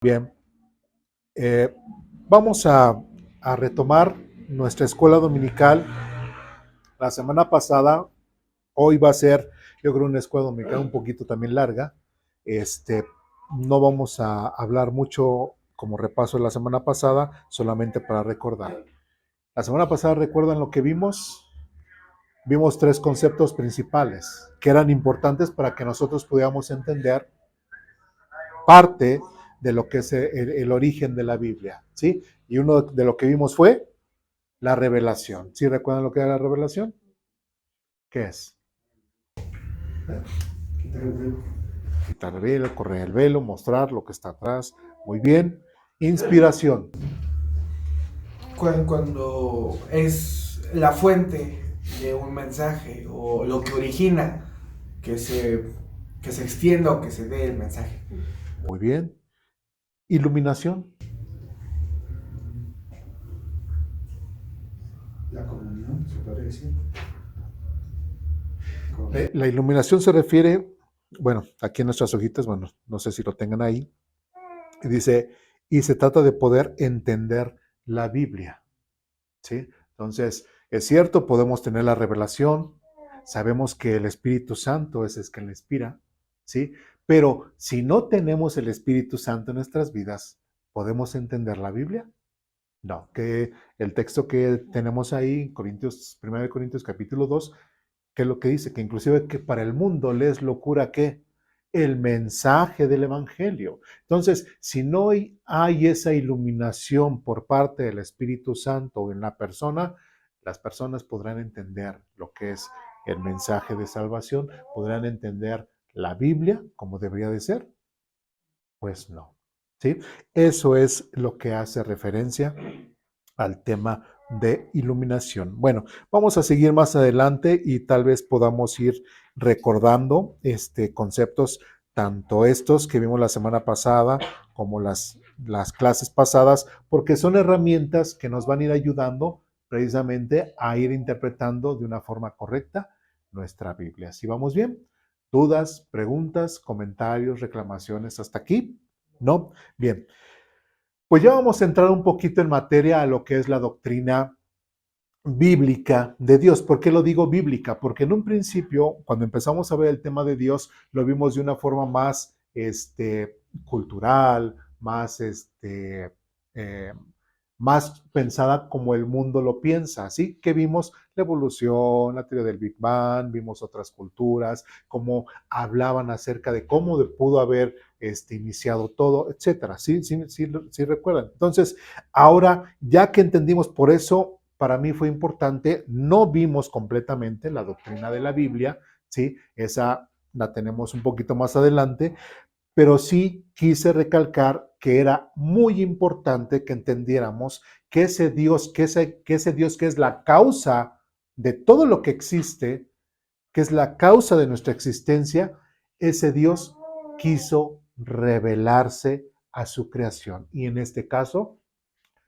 Bien, eh, vamos a retomar nuestra escuela dominical. La semana pasada, hoy va a ser, yo creo, una escuela dominical un poquito también larga. Este, no vamos a hablar mucho como repaso de la semana pasada, solamente para recordar. La semana pasada, ¿recuerdan lo que vimos? Vimos tres conceptos principales que eran importantes para que nosotros pudiéramos entender parte de lo que es el origen de la Biblia, ¿sí? Y uno de lo que vimos fue la revelación. ¿Sí recuerdan lo que era la revelación? ¿Qué es? Quitar el velo, correr el velo, mostrar lo que está atrás. Muy bien. Inspiración. Cuando es la fuente de un mensaje o lo que origina que se, que se extienda o que se dé el mensaje. Muy bien. Iluminación. La comunión, se puede decir. La iluminación se refiere, bueno, aquí en nuestras hojitas, bueno, no sé si lo tengan ahí, y dice, y se trata de poder entender la Biblia, ¿sí? Entonces, es cierto, podemos tener la revelación, sabemos que el Espíritu Santo es el que le inspira, ¿sí? Pero si no tenemos el Espíritu Santo en nuestras vidas, ¿podemos entender la Biblia? No, que el texto que tenemos ahí, Corintios, 1 Corintios capítulo 2, que es lo que dice, que inclusive que para el mundo le es locura que el mensaje del Evangelio. Entonces, si no hay esa iluminación por parte del Espíritu Santo en la persona, las personas podrán entender lo que es el mensaje de salvación, podrán entender la Biblia como debería de ser, pues no. ¿Sí? Eso es lo que hace referencia al tema de iluminación. Bueno, vamos a seguir más adelante y tal vez podamos ir recordando conceptos, tanto estos que vimos la semana pasada como las clases pasadas, porque son herramientas que nos van a ir ayudando precisamente a ir interpretando de una forma correcta nuestra Biblia. ¿Sí vamos bien? ¿Dudas, preguntas, comentarios, reclamaciones hasta aquí? ¿No? Bien. Pues ya vamos a entrar un poquito en materia a lo que es la doctrina bíblica de Dios. ¿Por qué lo digo bíblica? Porque en un principio, cuando empezamos a ver el tema de Dios, lo vimos de una forma más cultural, más, eh, más pensada como el mundo lo piensa. Así que vimos la evolución, la teoría del Big Bang, vimos otras culturas, cómo hablaban acerca de cómo pudo haber iniciado todo, etcétera. Sí, sí, sí, sí recuerdan. Entonces, ahora, ya que entendimos por eso, para mí fue importante, no vimos completamente la doctrina de la Biblia, ¿sí? Esa la tenemos un poquito más adelante, pero sí quise recalcar que era muy importante que entendiéramos que ese Dios, que ese Dios que es la causa de todo lo que existe, que es la causa de nuestra existencia, ese Dios quiso revelarse a su creación. Y en este caso,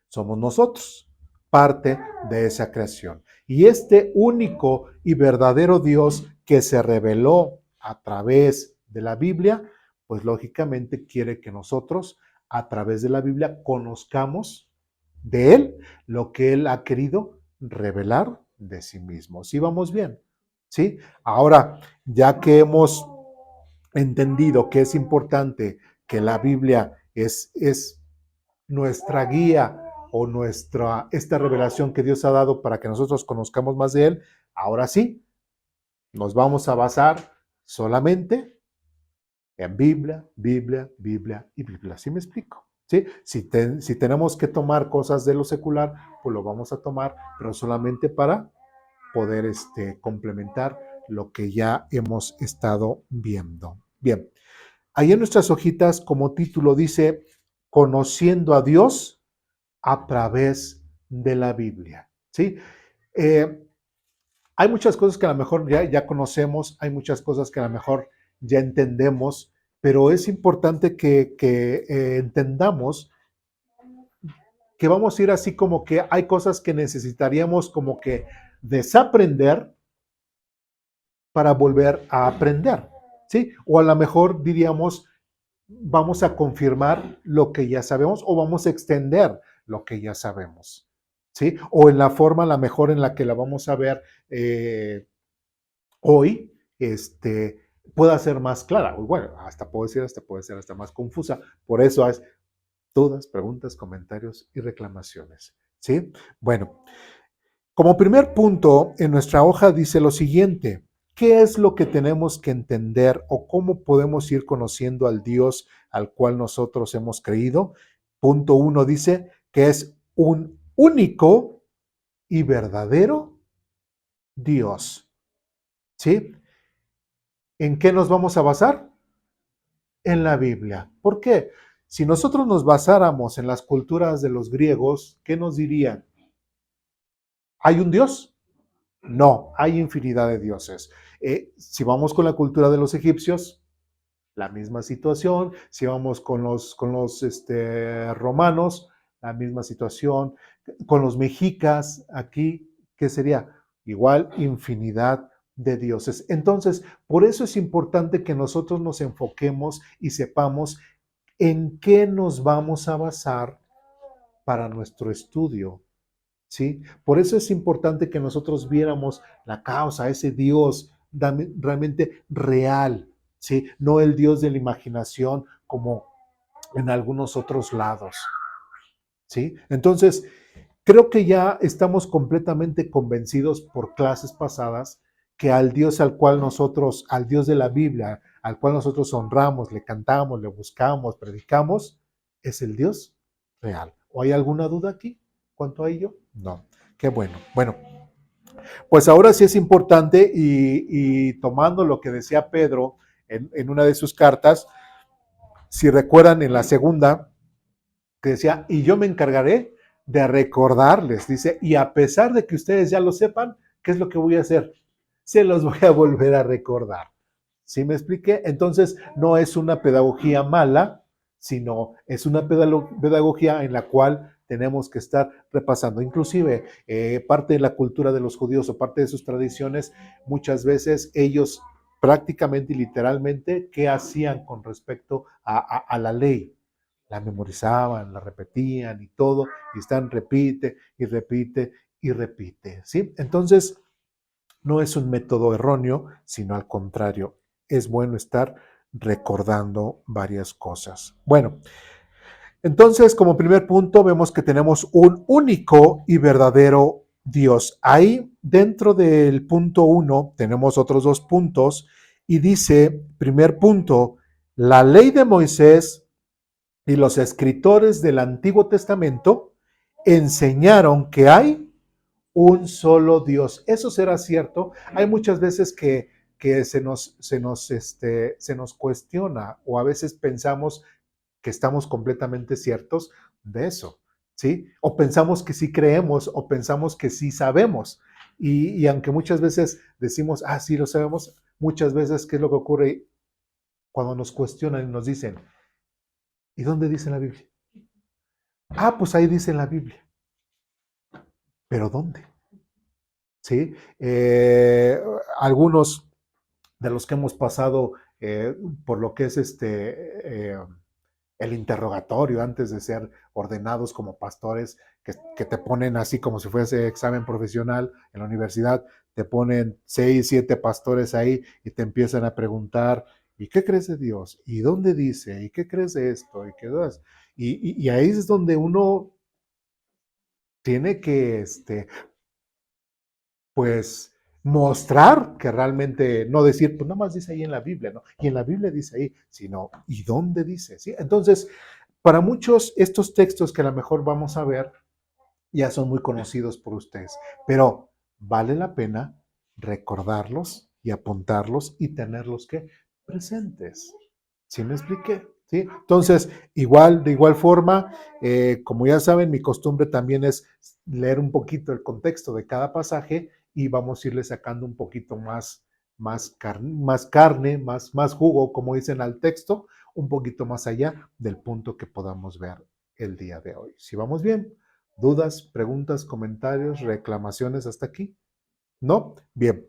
somos nosotros, parte de esa creación. Y este único y verdadero Dios que se reveló a través de la Biblia, pues lógicamente quiere que nosotros a través de la Biblia conozcamos de Él lo que Él ha querido revelar de sí mismo. ¿Sí vamos bien? ¿Sí? Ahora, ya que hemos entendido que es importante que la Biblia es nuestra guía o esta revelación que Dios ha dado para que nosotros conozcamos más de Él, ahora sí, nos vamos a basar solamente en Biblia, Biblia, Biblia y Biblia. ¿Sí me explico? ¿Sí? Si tenemos que tomar cosas de lo secular, pues lo vamos a tomar, pero solamente para poder complementar lo que ya hemos estado viendo. Bien, ahí en nuestras hojitas como título dice, conociendo a Dios a través de la Biblia, ¿sí? Eh, hay muchas cosas que a lo mejor ya conocemos, hay muchas cosas que a lo mejor ya entendemos, pero es importante que entendamos que vamos a ir así como que hay cosas que necesitaríamos como que desaprender para volver a aprender, ¿sí? O a lo mejor diríamos vamos a confirmar lo que ya sabemos o vamos a extender lo que ya sabemos, ¿sí? O en la forma, la mejor en la que la vamos a ver hoy, pueda ser más clara. Bueno, hasta puede ser hasta más confusa. Por eso es dudas, preguntas, comentarios y reclamaciones, ¿sí? Bueno, como primer punto, en nuestra hoja dice lo siguiente: ¿qué es lo que tenemos que entender o cómo podemos ir conociendo al Dios al cual nosotros hemos creído? Punto 1 dice que es un único y verdadero Dios, ¿sí? ¿En qué nos vamos a basar? En la Biblia. ¿Por qué? Si nosotros nos basáramos en las culturas de los griegos, ¿qué nos dirían? ¿Hay un Dios? No, hay infinidad de dioses. Si vamos con la cultura de los egipcios, la misma situación. Si vamos con los romanos, la misma situación. Con los mexicas, aquí, ¿qué sería? Igual, infinidad de dioses. Entonces, por eso es importante que nosotros nos enfoquemos y sepamos en qué nos vamos a basar para nuestro estudio. ¿Sí? Por eso es importante que nosotros viéramos la causa, ese Dios realmente real, ¿sí? No el Dios de la imaginación como en algunos otros lados, ¿sí? Entonces, creo que ya estamos completamente convencidos por clases pasadas que al Dios al Dios de la Biblia, al cual nosotros honramos, le cantamos, le buscamos, predicamos, es el Dios real. ¿O hay alguna duda aquí cuanto a ello? No. Qué bueno. Bueno, pues ahora sí es importante y tomando lo que decía Pedro en una de sus cartas, si recuerdan en la segunda, que decía, y yo me encargaré de recordarles, dice, y a pesar de que ustedes ya lo sepan, ¿qué es lo que voy a hacer? Se los voy a volver a recordar. ¿Sí me expliqué? Entonces, no es una pedagogía mala, sino es una pedagogía en la cual tenemos que estar repasando. Inclusive, parte de la cultura de los judíos o parte de sus tradiciones, muchas veces ellos prácticamente y literalmente, ¿qué hacían con respecto a la ley? La memorizaban, la repetían y todo, y están repite y repite y repite, ¿sí? Entonces, no es un método erróneo, sino al contrario, es bueno estar recordando varias cosas. Bueno, entonces, como primer punto, vemos que tenemos un único y verdadero Dios. Ahí, dentro del punto 1, tenemos otros 2 puntos y dice, primer punto, la ley de Moisés y los escritores del Antiguo Testamento enseñaron que hay un solo Dios. Eso será cierto. Hay muchas veces que se nos cuestiona o a veces pensamos que estamos completamente ciertos de eso, ¿sí? O pensamos que sí creemos o pensamos que sí sabemos. Y aunque muchas veces decimos, ah, sí lo sabemos, muchas veces, ¿qué es lo que ocurre cuando nos cuestionan y nos dicen, ¿y dónde dice la Biblia? Ah, pues ahí dice en la Biblia. ¿Pero dónde? ¿Sí? Algunos de los que hemos pasado por lo que es el interrogatorio antes de ser ordenados como pastores, que te ponen así como si fuese examen profesional en la universidad, te ponen 6, 7 pastores ahí y te empiezan a preguntar, ¿y qué crees de Dios? ¿Y dónde dice? ¿Y qué crees de esto? ¿Y qué das? Y ahí es donde uno tiene que, pues, mostrar que realmente, no decir, pues nada más dice ahí en la Biblia, ¿no? Y en la Biblia dice ahí, sino, ¿y dónde dice? ¿Sí? Entonces, para muchos, estos textos que a lo mejor vamos a ver ya son muy conocidos por ustedes, pero vale la pena recordarlos y apuntarlos y tenerlos que presentes. ¿Sí me expliqué? ¿Sí? Entonces, igual, de igual forma, como ya saben, mi costumbre también es leer un poquito el contexto de cada pasaje y vamos a irle sacando un poquito más jugo, como dicen al texto, un poquito más allá del punto que podamos ver el día de hoy. Si vamos bien, dudas, preguntas, comentarios, reclamaciones hasta aquí, ¿no? Bien.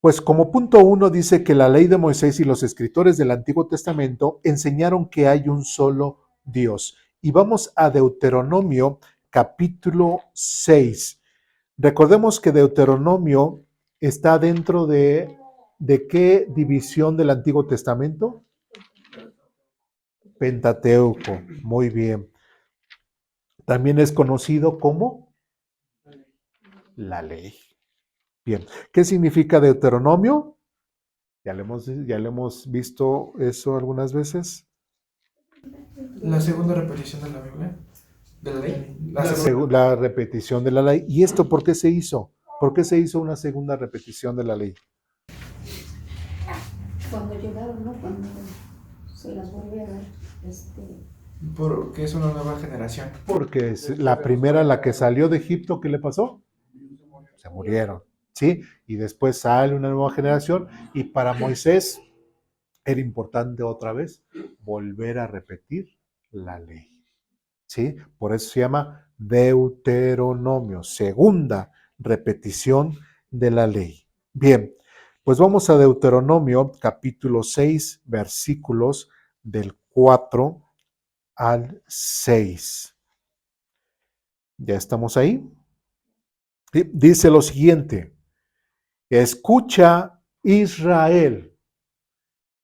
Pues como punto 1 dice que la ley de Moisés y los escritores del Antiguo Testamento enseñaron que hay un solo Dios. Y vamos a Deuteronomio capítulo 6. Recordemos que Deuteronomio está dentro ¿de qué división del Antiguo Testamento? Pentateuco, muy bien. También es conocido como la ley. Bien, ¿qué significa Deuteronomio? Ya le hemos visto eso algunas veces. La segunda repetición de la Biblia, de la ley. La repetición de la ley. ¿Y esto por qué se hizo? ¿Por qué se hizo una segunda repetición de la ley? Cuando llegaron, ¿no? Cuando se las volvió a dar, Porque es una nueva generación. Porque es la primera, la que salió de Egipto, ¿qué le pasó? Se murieron, ¿sí? Y después sale una nueva generación y para Moisés era importante otra vez volver a repetir la ley, ¿sí? Por eso se llama Deuteronomio, segunda repetición de la ley. Bien, pues vamos a Deuteronomio capítulo 6, versículos del 4 al 6. ¿Ya estamos ahí? Dice lo siguiente: escucha Israel.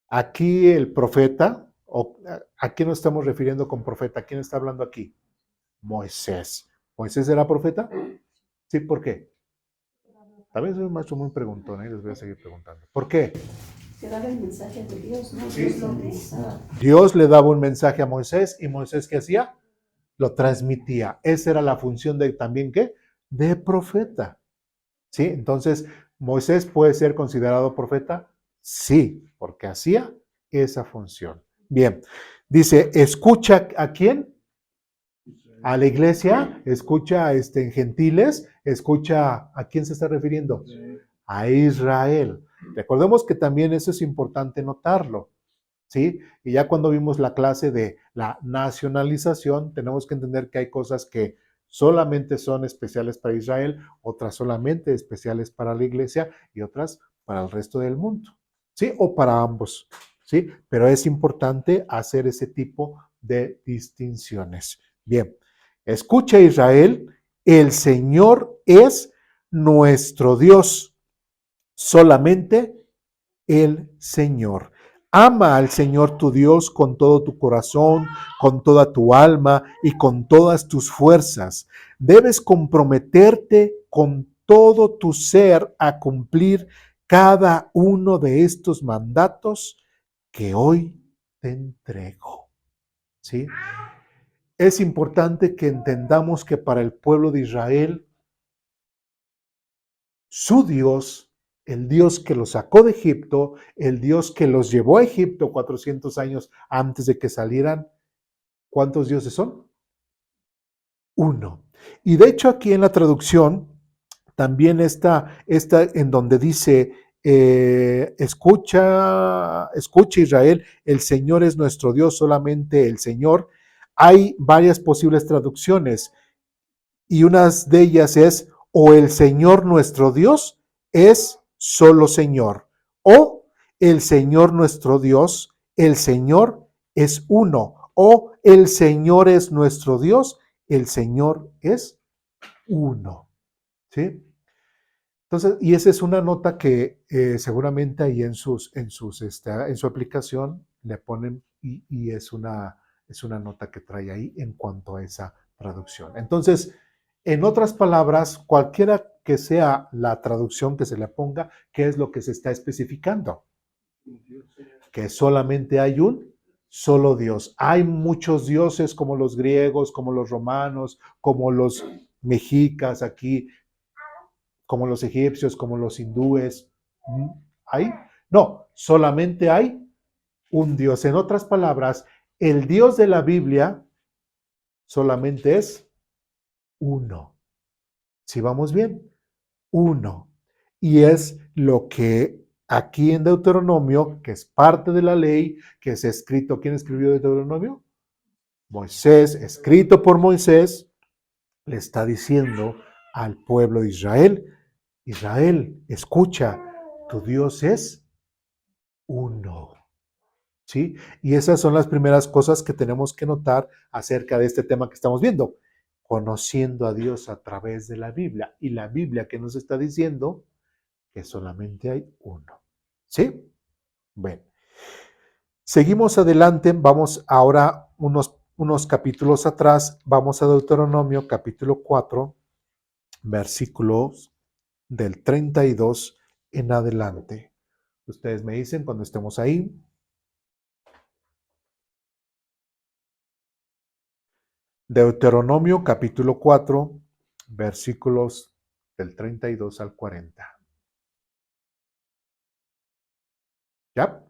Aquí el profeta, ¿a quién nos estamos refiriendo con profeta? ¿Quién está hablando aquí? Moisés. ¿Moisés era profeta? Sí, ¿por qué? También soy un maestro muy preguntón, les voy a seguir preguntando. ¿Por qué? se daba el mensaje de Dios, ¿no? Sí. Dios lo utilizaba. Dios le daba un mensaje a Moisés y Moisés, ¿qué hacía? Lo transmitía. Esa era la función de también, ¿qué? De profeta. ¿Sí? Entonces, ¿Moisés puede ser considerado profeta? Sí, porque hacía esa función. Bien, dice, escucha ¿a quién? A la iglesia, escucha en gentiles, escucha ¿a quién se está refiriendo? A Israel. Recordemos que también eso es importante notarlo, ¿sí? Y ya cuando vimos la clase de la nacionalización, tenemos que entender que hay cosas que solamente son especiales para Israel, otras solamente especiales para la iglesia y otras para el resto del mundo, ¿sí? O para ambos, ¿sí? Pero es importante hacer ese tipo de distinciones. Bien, escucha Israel, el Señor es nuestro Dios, solamente el Señor. Ama al Señor tu Dios con todo tu corazón, con toda tu alma y con todas tus fuerzas. Debes comprometerte con todo tu ser a cumplir cada uno de estos mandatos que hoy te entrego. ¿Sí? Es importante que entendamos que para el pueblo de Israel, su Dios, el Dios que los sacó de Egipto, el Dios que los llevó a Egipto 400 años antes de que salieran, ¿cuántos dioses son? Uno. Y de hecho aquí en la traducción también está en donde dice, escucha Israel, el Señor es nuestro Dios, solamente el Señor. Hay varias posibles traducciones y una de ellas es, o el Señor nuestro Dios es solo Señor, o el Señor nuestro Dios, el Señor es uno, o el Señor es nuestro Dios, el Señor es uno. ¿Sí? Entonces, y esa es una nota que seguramente ahí en su aplicación le ponen y es una nota que trae ahí en cuanto a esa traducción. Entonces, en otras palabras, cualquiera que sea la traducción que se le ponga, ¿qué es lo que se está especificando? Que solamente hay un solo Dios. Hay muchos dioses como los griegos, como los romanos, como los mexicas aquí, como los egipcios, como los hindúes. ¿Hay? No, solamente hay un Dios. En otras palabras, el Dios de la Biblia solamente es uno. Si vamos bien, uno. Y es lo que aquí en Deuteronomio, que es parte de la ley, que es escrito, ¿quién escribió Deuteronomio? Moisés, escrito por Moisés, le está diciendo al pueblo de Israel, Israel, escucha, tu Dios es uno. ¿Sí? Y esas son las primeras cosas que tenemos que notar acerca de este tema que estamos viendo. Conociendo a Dios a través de la Biblia. Y la Biblia que nos está diciendo que solamente hay uno. ¿Sí? Bueno. Seguimos adelante, vamos ahora unos capítulos atrás, vamos a Deuteronomio capítulo 4, versículos del 32 en adelante. Ustedes me dicen cuando estemos ahí. Deuteronomio capítulo 4, versículos del 32 al 40. ¿Ya?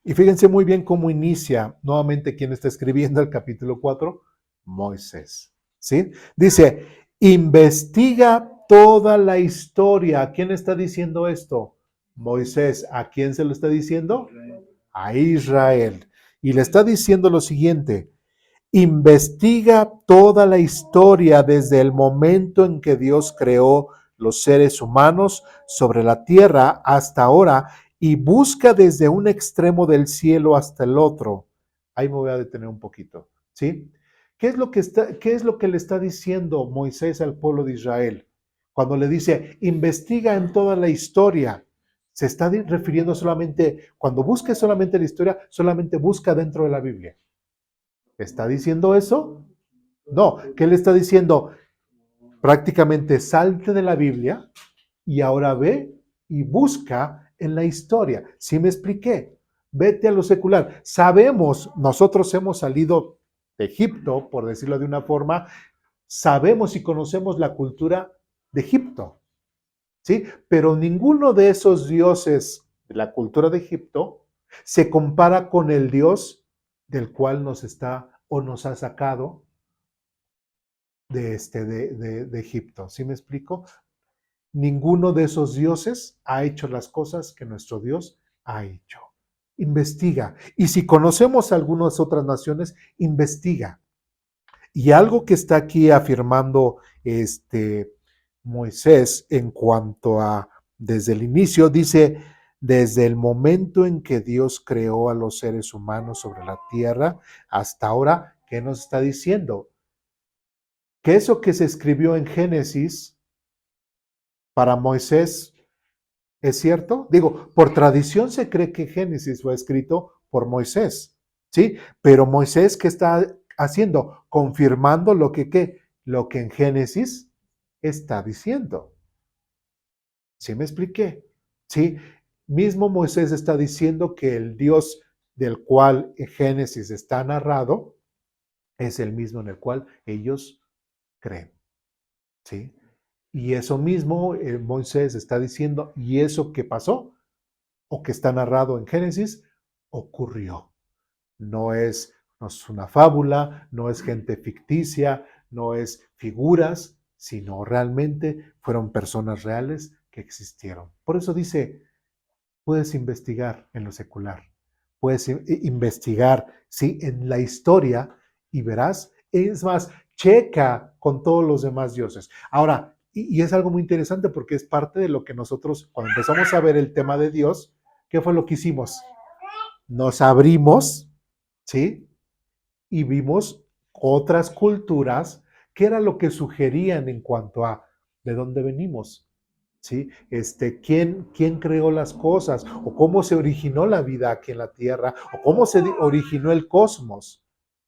Y fíjense muy bien cómo inicia nuevamente quien está escribiendo el capítulo 4, Moisés. ¿Sí? Dice, investiga toda la historia. ¿Quién está diciendo esto? Moisés. ¿A quién se lo está diciendo? A Israel. Y le está diciendo lo siguiente, investiga toda la historia desde el momento en que Dios creó los seres humanos sobre la tierra hasta ahora y busca desde un extremo del cielo hasta el otro. Ahí me voy a detener un poquito, ¿sí? ¿Qué es lo que le está diciendo Moisés al pueblo de Israel? Cuando le dice, investiga en toda la historia, se está refiriendo solamente, cuando busque solamente la historia, solamente busca dentro de la Biblia. ¿Está diciendo eso? No, ¿qué le está diciendo? Prácticamente salte de la Biblia y ahora ve y busca en la historia. ¿Sí me expliqué? Vete a lo secular. Sabemos, nosotros hemos salido de Egipto, por decirlo de una forma, sabemos y conocemos la cultura de Egipto, ¿sí? Pero ninguno de esos dioses de la cultura de Egipto se compara con el Dios del cual nos está o nos ha sacado de Egipto. ¿Sí me explico? Ninguno de esos dioses ha hecho las cosas que nuestro Dios ha hecho. Investiga. Y si conocemos algunas otras naciones, investiga. Y algo que está aquí afirmando Moisés en cuanto a desde el inicio, dice, desde el momento en que Dios creó a los seres humanos sobre la tierra hasta ahora, ¿qué nos está diciendo? Que eso que se escribió en Génesis para Moisés es cierto. Digo, por tradición se cree que Génesis fue escrito por Moisés, ¿sí? Pero Moisés, ¿qué está haciendo? Confirmando lo que en Génesis está diciendo. ¿Sí me expliqué? ¿Sí? Mismo Moisés está diciendo que el Dios del cual en Génesis está narrado es el mismo en el cual ellos creen, ¿sí? Y eso mismo Moisés está diciendo, y eso que pasó, o que está narrado en Génesis, ocurrió. No es una fábula, no es gente ficticia, no es figuras, sino realmente fueron personas reales que existieron. Por eso dice, puedes investigar en lo secular, puedes investigar, sí, en la historia y verás, es más, checa con todos los demás dioses. Ahora, y es algo muy interesante porque es parte de lo que nosotros, cuando empezamos a ver el tema de Dios, ¿qué fue lo que hicimos? Nos abrimos, ¿sí? Y vimos otras culturas que era lo que sugerían en cuanto a de dónde venimos, ¿sí? ¿Quién creó las cosas? ¿O cómo se originó la vida aquí en la Tierra? ¿O cómo se originó el cosmos?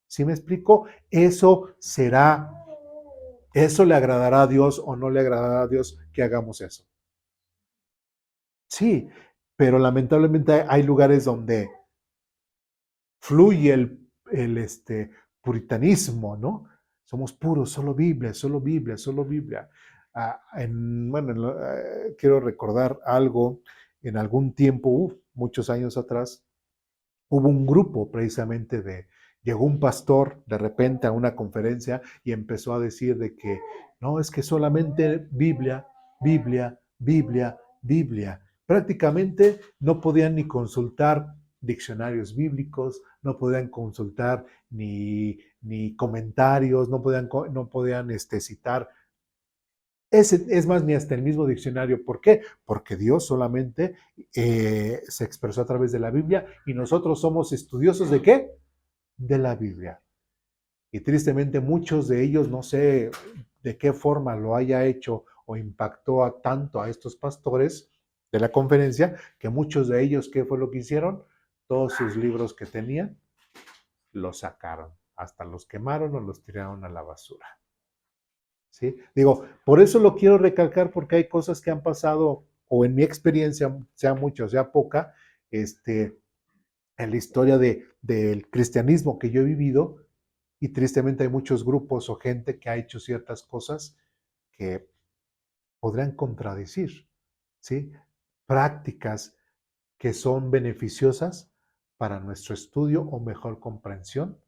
¿Sí me explico? Eso le agradará a Dios o no le agradará a Dios que hagamos eso. Sí, pero lamentablemente hay lugares donde fluye el puritanismo, ¿no? Somos puros, solo Biblia, solo Biblia, solo Biblia. Quiero recordar algo, en algún tiempo, muchos años atrás, hubo un grupo precisamente llegó un pastor de repente a una conferencia y empezó a decir de que no, es que solamente Biblia, Biblia, Biblia, Biblia. Prácticamente no podían ni consultar diccionarios bíblicos, no podían consultar ni comentarios, no podían citar Es más, ni hasta el mismo diccionario. ¿Por qué? Porque Dios solamente se expresó a través de la Biblia y nosotros somos estudiosos ¿de qué? De la Biblia. Y tristemente muchos de ellos, no sé de qué forma lo haya hecho o impactó tanto a estos pastores de la conferencia, que muchos de ellos, ¿qué fue lo que hicieron? Todos sus libros que tenían, los sacaron, hasta los quemaron o los tiraron a la basura. ¿Sí? Digo, por eso lo quiero recalcar, porque hay cosas que han pasado, o en mi experiencia, sea mucha o sea poca, en la historia del cristianismo que yo he vivido, y tristemente hay muchos grupos o gente que ha hecho ciertas cosas que podrían contradecir, ¿sí? Prácticas que son beneficiosas para nuestro estudio o mejor comprensión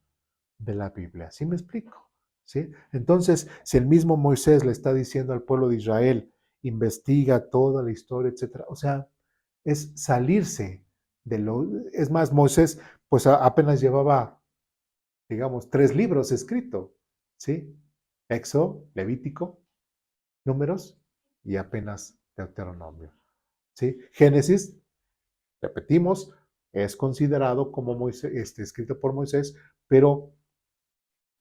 de la Biblia. ¿Sí me explico? ¿Sí? Entonces, si el mismo Moisés le está diciendo al pueblo de Israel, investiga toda la historia, etcétera, o sea, es salirse de lo... Es más, Moisés pues apenas llevaba, digamos, 3 libros escritos, ¿sí? Éxodo, Levítico, Números y apenas Deuteronomio, ¿sí? Génesis, repetimos, es considerado como Moisés, escrito por Moisés, pero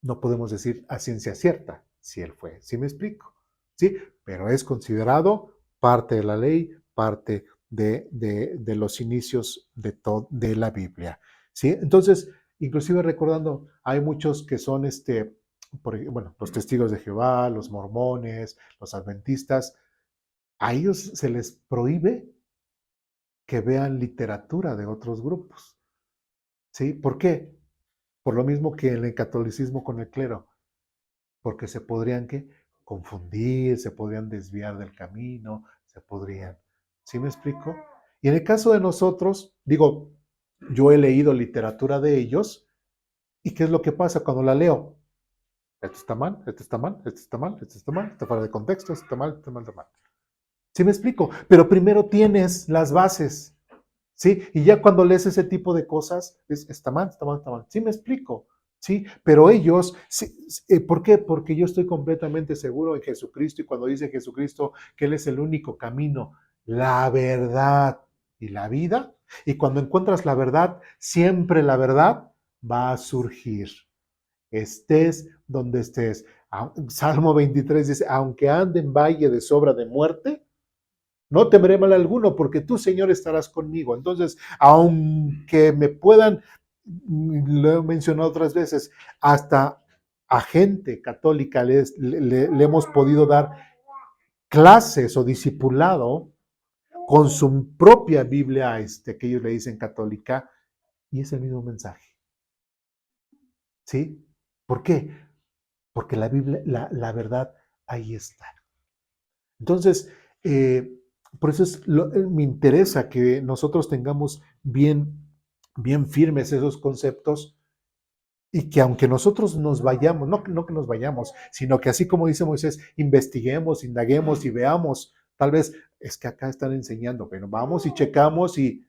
no podemos decir a ciencia cierta si él fue. ¿Sí me explico? ¿Sí? Pero es considerado parte de la ley, parte de los inicios de la Biblia. ¿Sí? Entonces, inclusive recordando, hay muchos que son, los testigos de Jehová, los mormones, los adventistas, a ellos se les prohíbe que vean literatura de otros grupos. ¿Sí? ¿Por qué? Por lo mismo que en el catolicismo con el clero, porque se podrían ¿qué? Confundir, se podrían desviar del camino, se podrían. ¿Sí me explico? Y en el caso de nosotros, digo, yo he leído literatura de ellos, ¿y qué es lo que pasa cuando la leo? Esto está mal, esto está mal, esto está mal, esto está mal, está fuera de contexto, esto está mal, esto está mal, está mal. ¿Sí me explico? Pero primero tienes las bases, ¿sí? Y ya cuando lees ese tipo de cosas, está mal, está mal, está mal. ¿Sí me explico? ¿Sí? Pero ellos, ¿por qué? Porque yo estoy completamente seguro en Jesucristo, y cuando dice Jesucristo que Él es el único camino, la verdad y la vida, y cuando encuentras la verdad, siempre la verdad va a surgir. Estés donde estés. Salmo 23 dice, aunque ande en valle de sombra de muerte, no temeré mal alguno, porque tú, Señor, estarás conmigo. Entonces, aunque me puedan, lo he mencionado otras veces, hasta a gente católica le hemos podido dar clases o discipulado con su propia Biblia, que ellos le dicen católica, y es el mismo mensaje. ¿Sí? ¿Por qué? Porque la Biblia, la verdad, ahí está. Entonces, por eso me interesa que nosotros tengamos bien firmes esos conceptos, y que aunque nosotros nos vayamos, no que nos vayamos, sino que así como dice Moisés, investiguemos, indaguemos y veamos, tal vez es que acá están enseñando, pero vamos y checamos y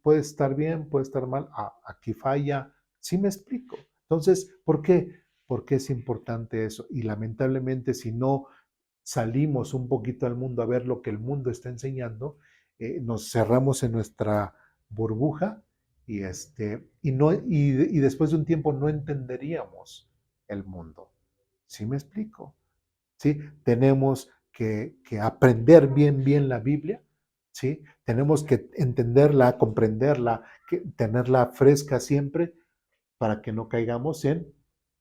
puede estar bien, puede estar mal, aquí falla. ¿Sí me explico? Entonces, ¿por qué? Porque es importante eso, y lamentablemente si no salimos un poquito al mundo a ver lo que el mundo está enseñando, nos cerramos en nuestra burbuja, y después de un tiempo no entenderíamos el mundo. ¿Sí me explico? ¿Sí? Tenemos que aprender bien la Biblia, ¿sí? Tenemos que entenderla, comprenderla, tenerla fresca siempre, para que no caigamos en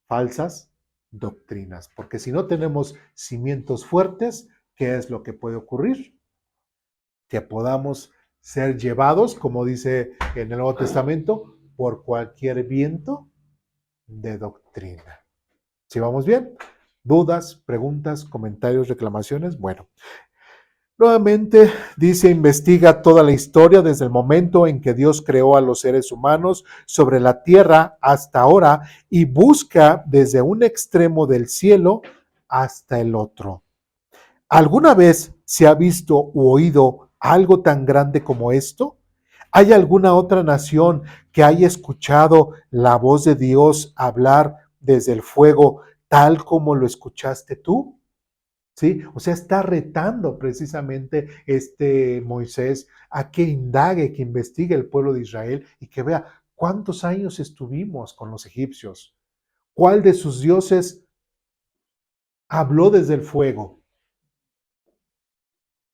falsas doctrinas. Porque si no tenemos cimientos fuertes, ¿qué es lo que puede ocurrir? Que podamos ser llevados, como dice en el Nuevo Testamento, por cualquier viento de doctrina. ¿Sí vamos bien? ¿Dudas, preguntas, comentarios, reclamaciones? Bueno, nuevamente dice, investiga toda la historia desde el momento en que Dios creó a los seres humanos sobre la tierra hasta ahora, y busca desde un extremo del cielo hasta el otro. ¿Alguna vez se ha visto u oído algo tan grande como esto? ¿Hay alguna otra nación que haya escuchado la voz de Dios hablar desde el fuego tal como lo escuchaste tú? ¿sí? O sea, está retando precisamente Moisés a que indague, que investigue el pueblo de Israel y que vea cuántos años estuvimos con los egipcios, cuál de sus dioses habló desde el fuego,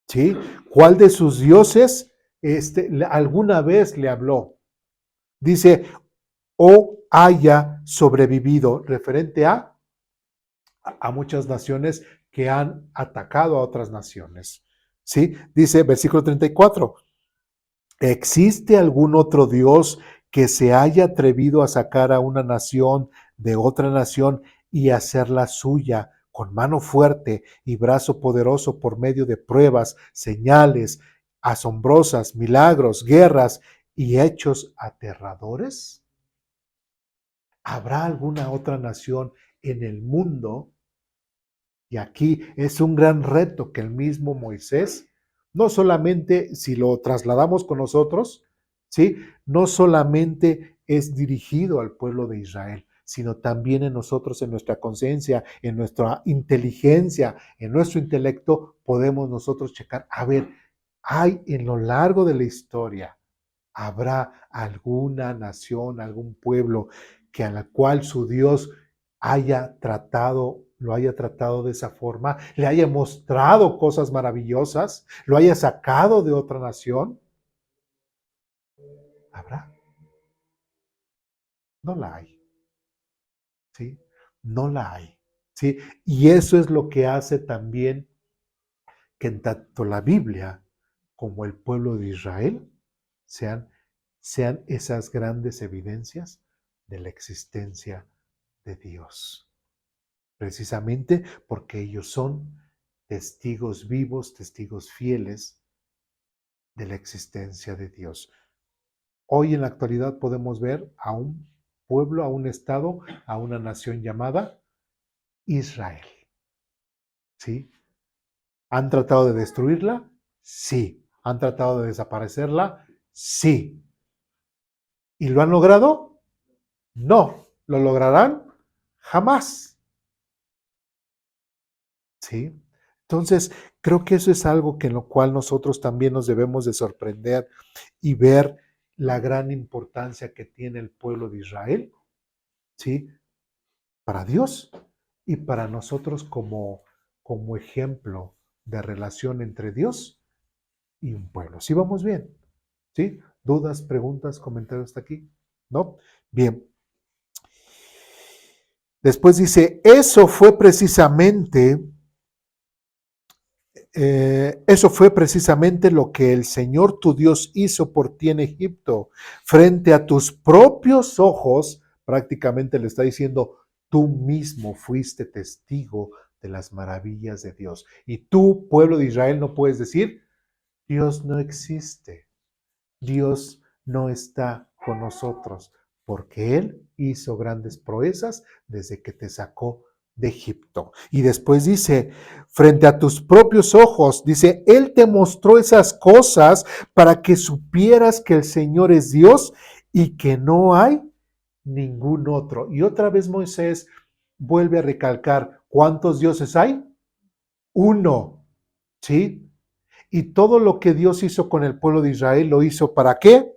¿sí? ¿Cuál de sus dioses alguna vez le habló? Dice, o haya sobrevivido, referente a muchas naciones que han atacado a otras naciones. ¿Sí? Dice, versículo 34, ¿existe algún otro Dios que se haya atrevido a sacar a una nación de otra nación y hacerla suya con mano fuerte y brazo poderoso por medio de pruebas, señales asombrosas, milagros, guerras y hechos aterradores? ¿Habrá alguna otra nación en el mundo? Y aquí es un gran reto que el mismo Moisés, no solamente si lo trasladamos con nosotros, ¿sí? No solamente es dirigido al pueblo de Israel, sino también en nosotros, en nuestra conciencia, en nuestra inteligencia, en nuestro intelecto, podemos nosotros checar, a ver, hay en lo largo de la historia, ¿habrá alguna nación, algún pueblo que a la cual su Dios lo haya tratado de esa forma, le haya mostrado cosas maravillosas, lo haya sacado de otra nación? ¿Habrá? No la hay, ¿sí? No la hay, ¿sí? Y eso es lo que hace también que en tanto la Biblia como el pueblo de Israel sean, sean esas grandes evidencias de la existencia de Dios. Precisamente porque ellos son testigos vivos, testigos fieles de la existencia de Dios. Hoy en la actualidad podemos ver a un pueblo, a un estado, a una nación llamada Israel. ¿Sí? ¿Han tratado de destruirla? Sí. ¿Han tratado de desaparecerla? Sí. ¿Y lo han logrado? No. ¿Lo lograrán? Jamás. ¿Sí? Entonces, creo que eso es algo que en lo cual nosotros también nos debemos de sorprender y ver la gran importancia que tiene el pueblo de Israel, ¿sí? Para Dios y para nosotros como ejemplo de relación entre Dios y un pueblo. ¿Sí vamos bien? ¿Sí? ¿Dudas, preguntas, comentarios hasta aquí? ¿No? Bien. Después dice, eso fue precisamente lo que el Señor tu Dios hizo por ti en Egipto. Frente a tus propios ojos, prácticamente le está diciendo, tú mismo fuiste testigo de las maravillas de Dios. Y tú, pueblo de Israel, no puedes decir, Dios no existe, Dios no está con nosotros, porque Él hizo grandes proezas desde que te sacó de Egipto. Y después dice, frente a tus propios ojos, dice, Él te mostró esas cosas para que supieras que el Señor es Dios y que no hay ningún otro. Y otra vez Moisés vuelve a recalcar, ¿cuántos dioses hay? Uno, ¿sí? Y todo lo que Dios hizo con el pueblo de Israel, ¿lo hizo para qué?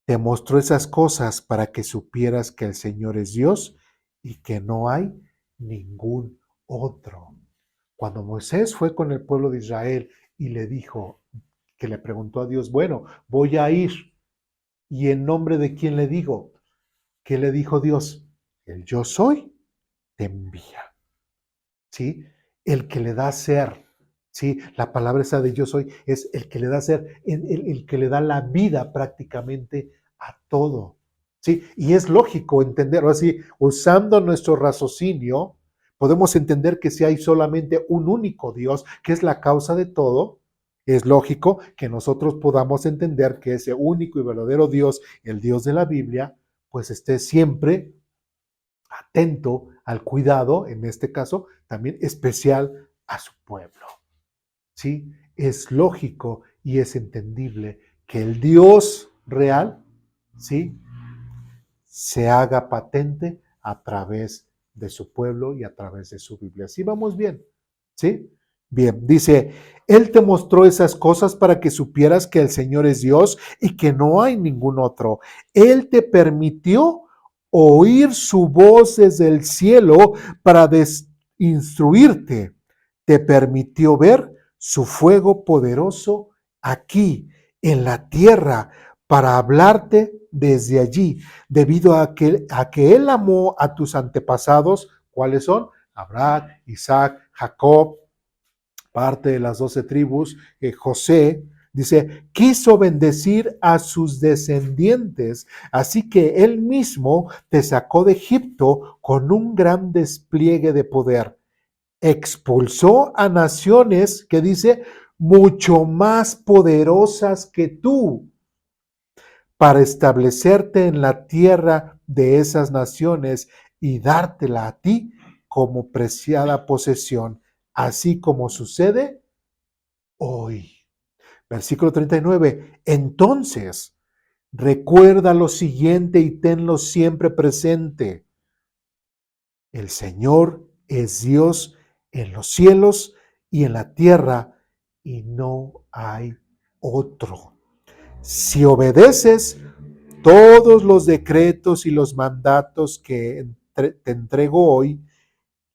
Te mostró esas cosas para que supieras que el Señor es Dios y que no hay ningún otro. Cuando Moisés fue con el pueblo de Israel y le dijo, que le preguntó a Dios, bueno, voy a ir. ¿Y en nombre de quién le digo? ¿Qué le dijo Dios? El yo soy te envía. ¿Sí? El que le da ser. ¿Sí? La palabra esa de yo soy es el que le da ser, el que le da la vida prácticamente a todo. ¿Sí? Y es lógico entenderlo así, usando nuestro raciocinio, podemos entender que si hay solamente un único Dios, que es la causa de todo, es lógico que nosotros podamos entender que ese único y verdadero Dios, el Dios de la Biblia, pues esté siempre atento al cuidado, en este caso, también especial a su pueblo. ¿Sí? Es lógico y es entendible que el Dios real, ¿sí? Se haga patente a través de su pueblo y a través de su Biblia. ¿Sí vamos bien? ¿Sí? Bien, dice, Él te mostró esas cosas para que supieras que el Señor es Dios y que no hay ningún otro. Él te permitió oír su voz desde el cielo para instruirte. Te permitió ver su fuego poderoso aquí, en la tierra, para hablarte desde allí, debido a que Él amó a tus antepasados. ¿Cuáles son? Abraham, Isaac, Jacob, parte de las 12 tribus, José, dice, quiso bendecir a sus descendientes, así que él mismo te sacó de Egipto con un gran despliegue de poder. Expulsó a naciones que dice, mucho más poderosas que tú, para establecerte en la tierra de esas naciones y dártela a ti como preciada posesión, así como sucede hoy. Versículo 39. Entonces, recuerda lo siguiente y tenlo siempre presente. El Señor es Dios en los cielos y en la tierra, y no hay otro. Si obedeces todos los decretos y los mandatos que te entrego hoy,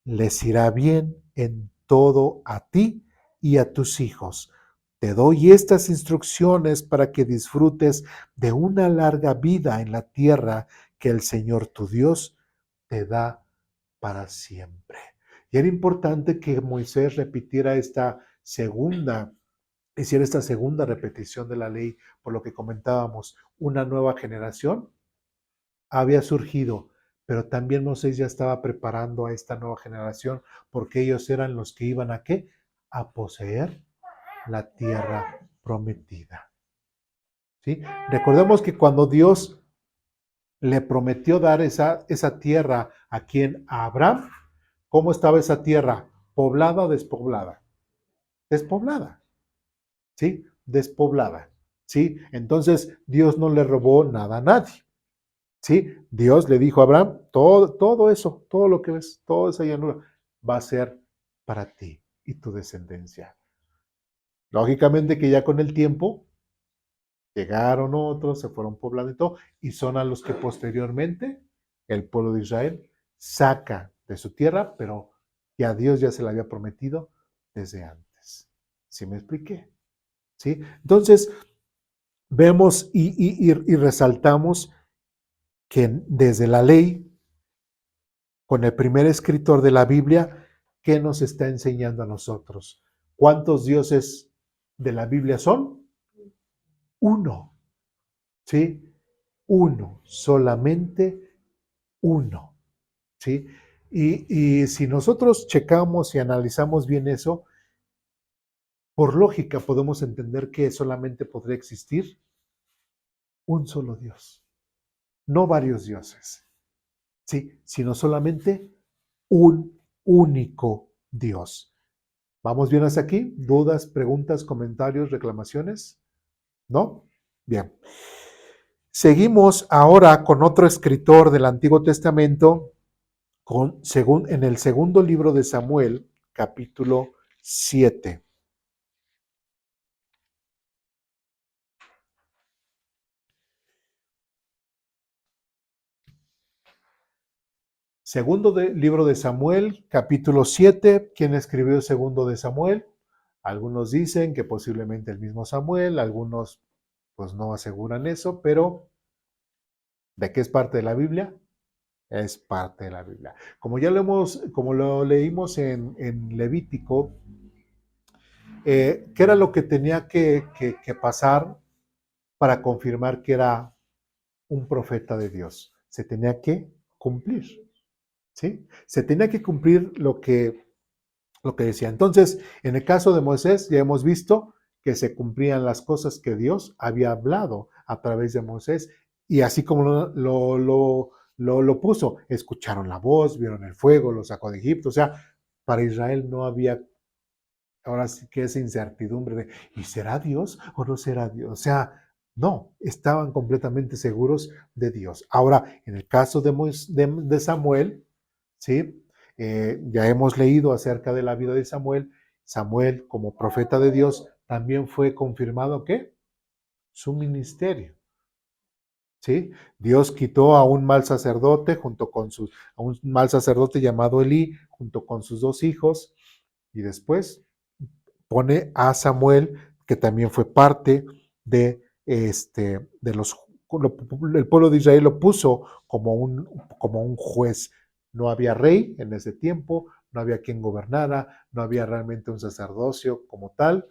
les irá bien en todo a ti y a tus hijos. Te doy estas instrucciones para que disfrutes de una larga vida en la tierra que el Señor tu Dios te da para siempre. Y era importante que Moisés repitiera hiciera esta segunda repetición de la ley, por lo que comentábamos, una nueva generación había surgido, pero también Moisés ya estaba preparando a esta nueva generación, porque ellos eran los que iban a ¿qué? A poseer la tierra prometida. ¿Sí? Recordemos que cuando Dios le prometió dar esa tierra a quien, a Abraham, ¿cómo estaba esa tierra? ¿Poblada o despoblada? Despoblada, ¿sí? Despoblada, ¿sí? Entonces Dios no le robó nada a nadie. ¿Sí? Dios le dijo a Abraham, todo eso, todo lo que ves, toda esa llanura, va a ser para ti y tu descendencia. Lógicamente que ya con el tiempo llegaron otros, se fueron poblando y todo, y son a los que posteriormente el pueblo de Israel saca de su tierra, pero ya Dios ya se la había prometido desde antes. ¿Sí me expliqué? ¿Sí? Entonces, vemos y resaltamos que desde la ley, con el primer escritor de la Biblia, ¿qué nos está enseñando a nosotros? ¿Cuántos dioses de la Biblia son? Uno, ¿sí? Uno, solamente uno, ¿sí? Y si nosotros checamos y analizamos bien eso, por lógica podemos entender que solamente podría existir un solo Dios, no varios dioses, ¿sí? Sino solamente un único Dios. ¿Vamos bien hasta aquí? ¿Dudas, preguntas, comentarios, reclamaciones? ¿No? Bien. Seguimos ahora con otro escritor del Antiguo Testamento, en el segundo libro de Samuel, capítulo 7. Libro de Samuel, capítulo 7. ¿Quién escribió el segundo de Samuel? Algunos dicen que posiblemente el mismo Samuel, algunos pues no aseguran eso, pero ¿de qué es parte de la Biblia? Es parte de la Biblia. Como lo leímos en Levítico, ¿qué era lo que tenía que pasar para confirmar que era un profeta de Dios? Se tenía que cumplir, ¿sí? Se tenía que cumplir lo que decía. Entonces, en el caso de Moisés, ya hemos visto que se cumplían las cosas que Dios había hablado a través de Moisés, y así como lo puso, escucharon la voz, vieron el fuego, lo sacó de Egipto. O sea, para Israel no había, ahora sí que esa incertidumbre de, ¿y será Dios o no será Dios? O sea, no, estaban completamente seguros de Dios. Ahora, en el caso de Samuel, ¿sí? Ya hemos leído acerca de la vida de Samuel. Samuel, como profeta de Dios, también fue confirmado ¿qué? Su ministerio. ¿Sí? Dios quitó a un mal sacerdote a un mal sacerdote llamado Elí, junto con sus 2 hijos, y después pone a Samuel, que también fue parte de los, el pueblo de Israel lo puso como un juez. No había rey en ese tiempo, no había quien gobernara, no había realmente un sacerdocio como tal,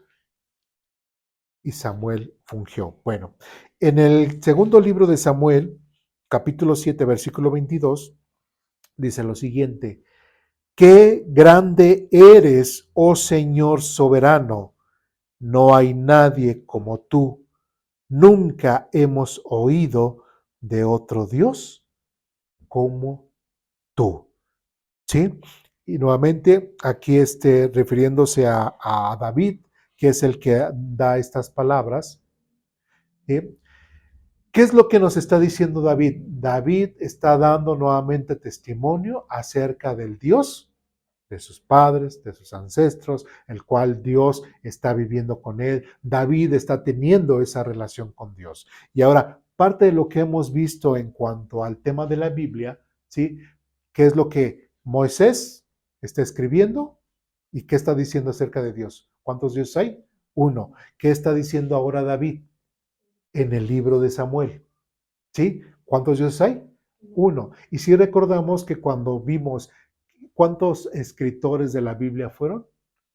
y Samuel fungió. Bueno, en el segundo libro de Samuel, capítulo 7, versículo 22, dice lo siguiente: qué grande eres, oh Señor soberano, no hay nadie como tú, nunca hemos oído de otro Dios como tú. ¿Sí? Y nuevamente aquí refiriéndose a David, que es el que da estas palabras. ¿Sí? ¿Qué es lo que nos está diciendo David? David está dando nuevamente testimonio acerca del Dios de sus padres, de sus ancestros, el cual Dios está viviendo con él. David está teniendo esa relación con Dios. Y ahora, parte de lo que hemos visto en cuanto al tema de la Biblia, ¿sí? ¿Qué es lo que Moisés está escribiendo y qué está diciendo acerca de Dios? ¿Cuántos dioses hay? Uno. ¿Qué está diciendo ahora David en el libro de Samuel? ¿Sí? ¿Cuántos dioses hay? Uno. Y si recordamos que cuando vimos cuántos escritores de la Biblia fueron,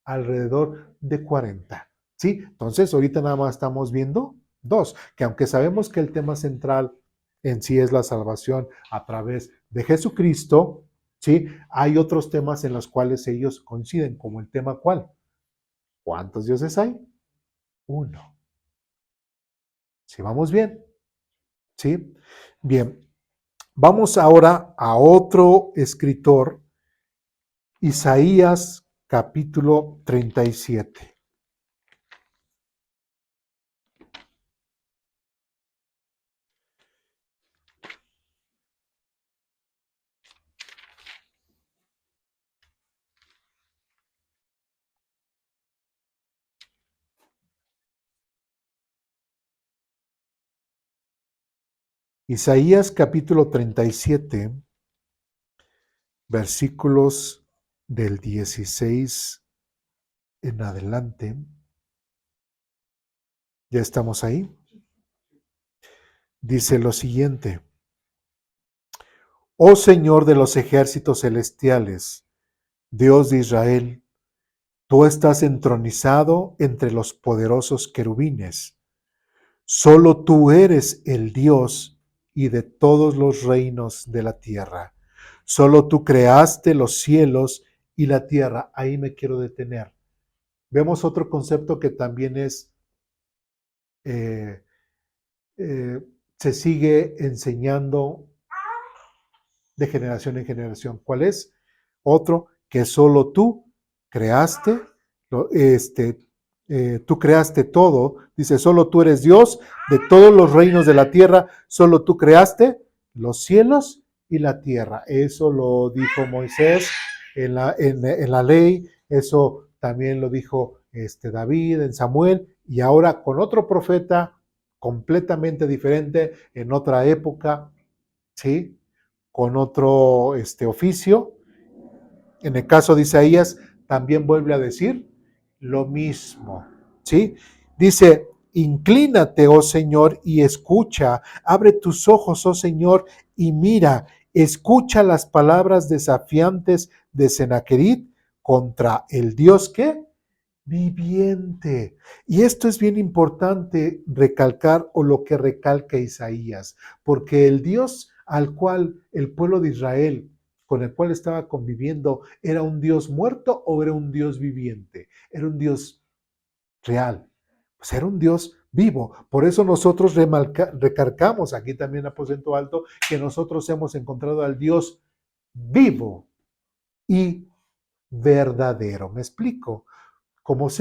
alrededor de 40. ¿Sí? Entonces, ahorita nada más estamos viendo 2, que aunque sabemos que el tema central en sí es la salvación a través de Jesucristo, ¿sí? Hay otros temas en los cuales ellos coinciden, como el tema ¿cuál? ¿Cuántos dioses hay? Uno. ¿Sí vamos bien? ¿Sí? Bien. Vamos ahora a otro escritor, Isaías capítulo 37. Isaías capítulo 37, versículos del 16 en adelante. ¿Ya estamos ahí? Dice lo siguiente: oh Señor de los ejércitos celestiales, Dios de Israel, tú estás entronizado entre los poderosos querubines. Solo tú eres el Dios y de todos los reinos de la tierra. Solo tú creaste los cielos y la tierra. Ahí me quiero detener. Vemos otro concepto que también eh, eh, se sigue enseñando de generación en generación. ¿Cuál es? Otro, que solo tú creaste, tú creaste todo. Dice, solo tú eres Dios de todos los reinos de la tierra, solo tú creaste los cielos y la tierra. Eso lo dijo Moisés en la ley, eso también lo dijo David en Samuel, y ahora con otro profeta completamente diferente, en otra época, ¿sí? Con otro oficio. En el caso de Isaías, también vuelve a decir lo mismo, ¿sí? Dice, inclínate, oh Señor, y escucha, abre tus ojos, oh Señor, y mira, escucha las palabras desafiantes de Sennacherib contra el Dios que viviente. Y esto es bien importante recalcar, o lo que recalca Isaías, porque el Dios al cual el pueblo de Israel, con el cual estaba conviviendo, ¿era un Dios muerto o era un Dios viviente? Era un Dios real, pues era un Dios vivo. Por eso nosotros recalcamos aquí también, Aposento Alto, que nosotros hemos encontrado al Dios vivo y verdadero. ¿Me explico? Por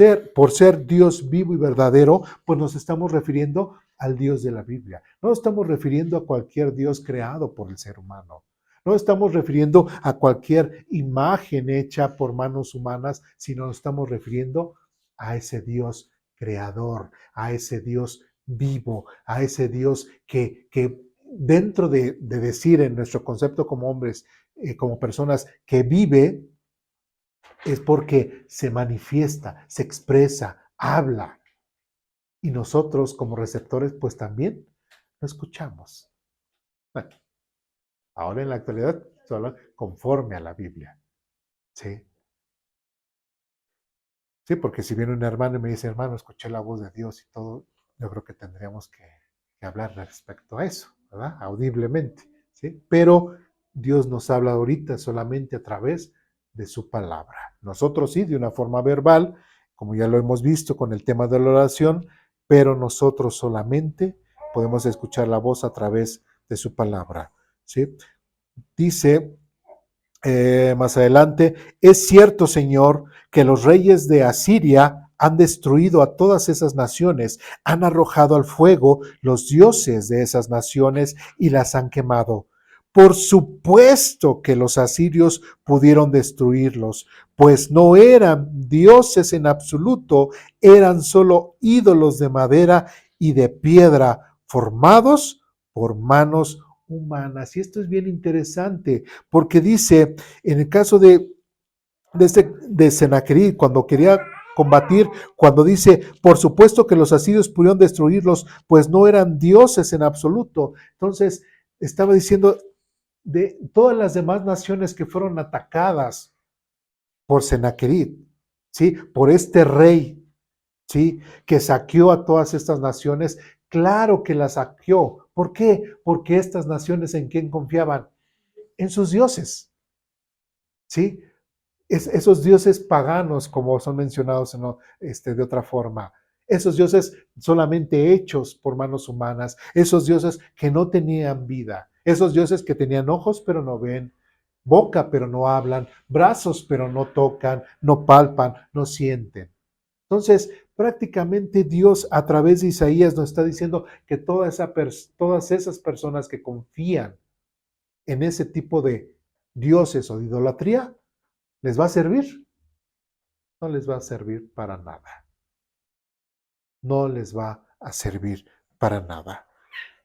ser Dios vivo y verdadero, pues nos estamos refiriendo al Dios de la Biblia. No nos estamos refiriendo a cualquier Dios creado por el ser humano. No estamos refiriendo a cualquier imagen hecha por manos humanas, sino nos estamos refiriendo a ese Dios creador, a ese Dios vivo, a ese Dios que dentro de decir en nuestro concepto como hombres, como personas, que vive, es porque se manifiesta, se expresa, habla. Y nosotros como receptores, pues también lo escuchamos. Bueno, ahora en la actualidad, solo conforme a la Biblia. ¿Sí? Sí, porque si viene un hermano y me dice, hermano, escuché la voz de Dios y todo, yo creo que tendríamos que hablar respecto a eso, ¿verdad? Audiblemente, ¿sí? Pero Dios nos habla ahorita solamente a través de su palabra. Nosotros sí, de una forma verbal, como ya lo hemos visto con el tema de la oración, pero nosotros solamente podemos escuchar la voz a través de su palabra, ¿sí? Dice más adelante, es cierto, Señor, que los reyes de Asiria han destruido a todas esas naciones, han arrojado al fuego los dioses de esas naciones y las han quemado. Por supuesto que los asirios pudieron destruirlos, pues no eran dioses en absoluto, eran solo ídolos de madera y de piedra formados por manos humanas. Y esto es bien interesante, porque dice, en el caso de Sennacherib, cuando quería combatir, cuando dice, por supuesto que los asirios pudieron destruirlos, pues no eran dioses en absoluto. Entonces, estaba diciendo de todas las demás naciones que fueron atacadas por Sennacherib, ¿sí? Por este rey, ¿sí? Que saqueó a todas estas naciones. Claro que las saqueó. ¿Por qué? Porque estas naciones, ¿en quién confiaban? En sus dioses, ¿sí? Esos dioses paganos, como son mencionados de otra forma, esos dioses solamente hechos por manos humanas, esos dioses que no tenían vida, esos dioses que tenían ojos pero no ven, boca pero no hablan, brazos pero no tocan, no palpan, no sienten. Entonces, prácticamente Dios a través de Isaías nos está diciendo que todas esas personas que confían en ese tipo de dioses o de idolatría, ¿les va a servir? No les va a servir para nada. No les va a servir para nada.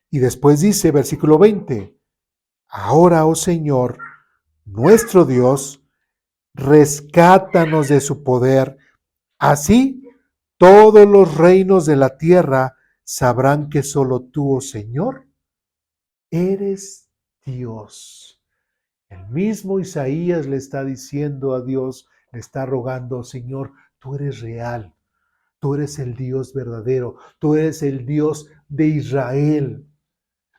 Y después dice, versículo 20, ahora, oh Señor, nuestro Dios, rescátanos de su poder. Así, todos los reinos de la tierra sabrán que solo tú, oh Señor, eres Dios. El mismo Isaías le está diciendo a Dios, le está rogando, Señor, tú eres real, tú eres el Dios verdadero, tú eres el Dios de Israel.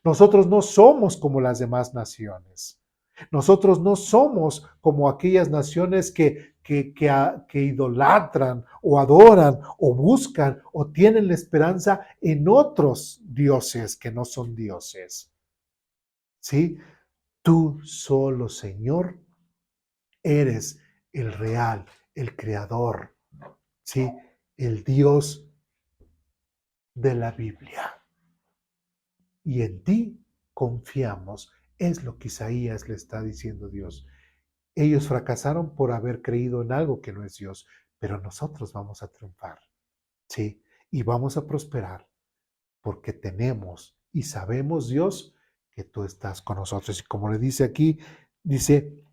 Nosotros no somos como las demás naciones. Nosotros no somos como aquellas naciones que idolatran o adoran o buscan o tienen la esperanza en otros dioses que no son dioses. ¿Sí? Tú solo, Señor, eres el real, el creador, ¿sí? El Dios de la Biblia. Y en ti confiamos. Es lo que Isaías le está diciendo a Dios. Ellos fracasaron por haber creído en algo que no es Dios, pero nosotros vamos a triunfar, ¿sí? Y vamos a prosperar porque tenemos y sabemos, Dios, que tú estás con nosotros. Y como le dice aquí, dice,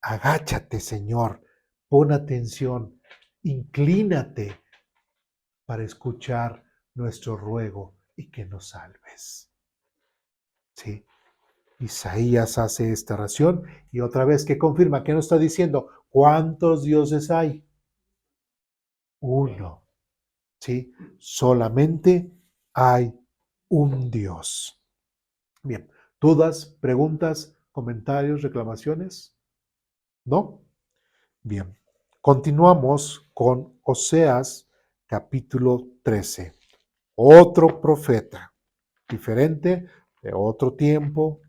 agáchate, Señor, pon atención, inclínate para escuchar nuestro ruego y que nos salves. ¿Sí? Isaías hace esta oración y otra vez que confirma, ¿qué nos está diciendo? ¿Cuántos dioses hay? Uno. ¿Sí? Solamente hay un Dios. Bien, ¿dudas, preguntas, comentarios, reclamaciones? ¿No? Bien, continuamos con Oseas capítulo 13. Otro profeta, diferente, de otro tiempo,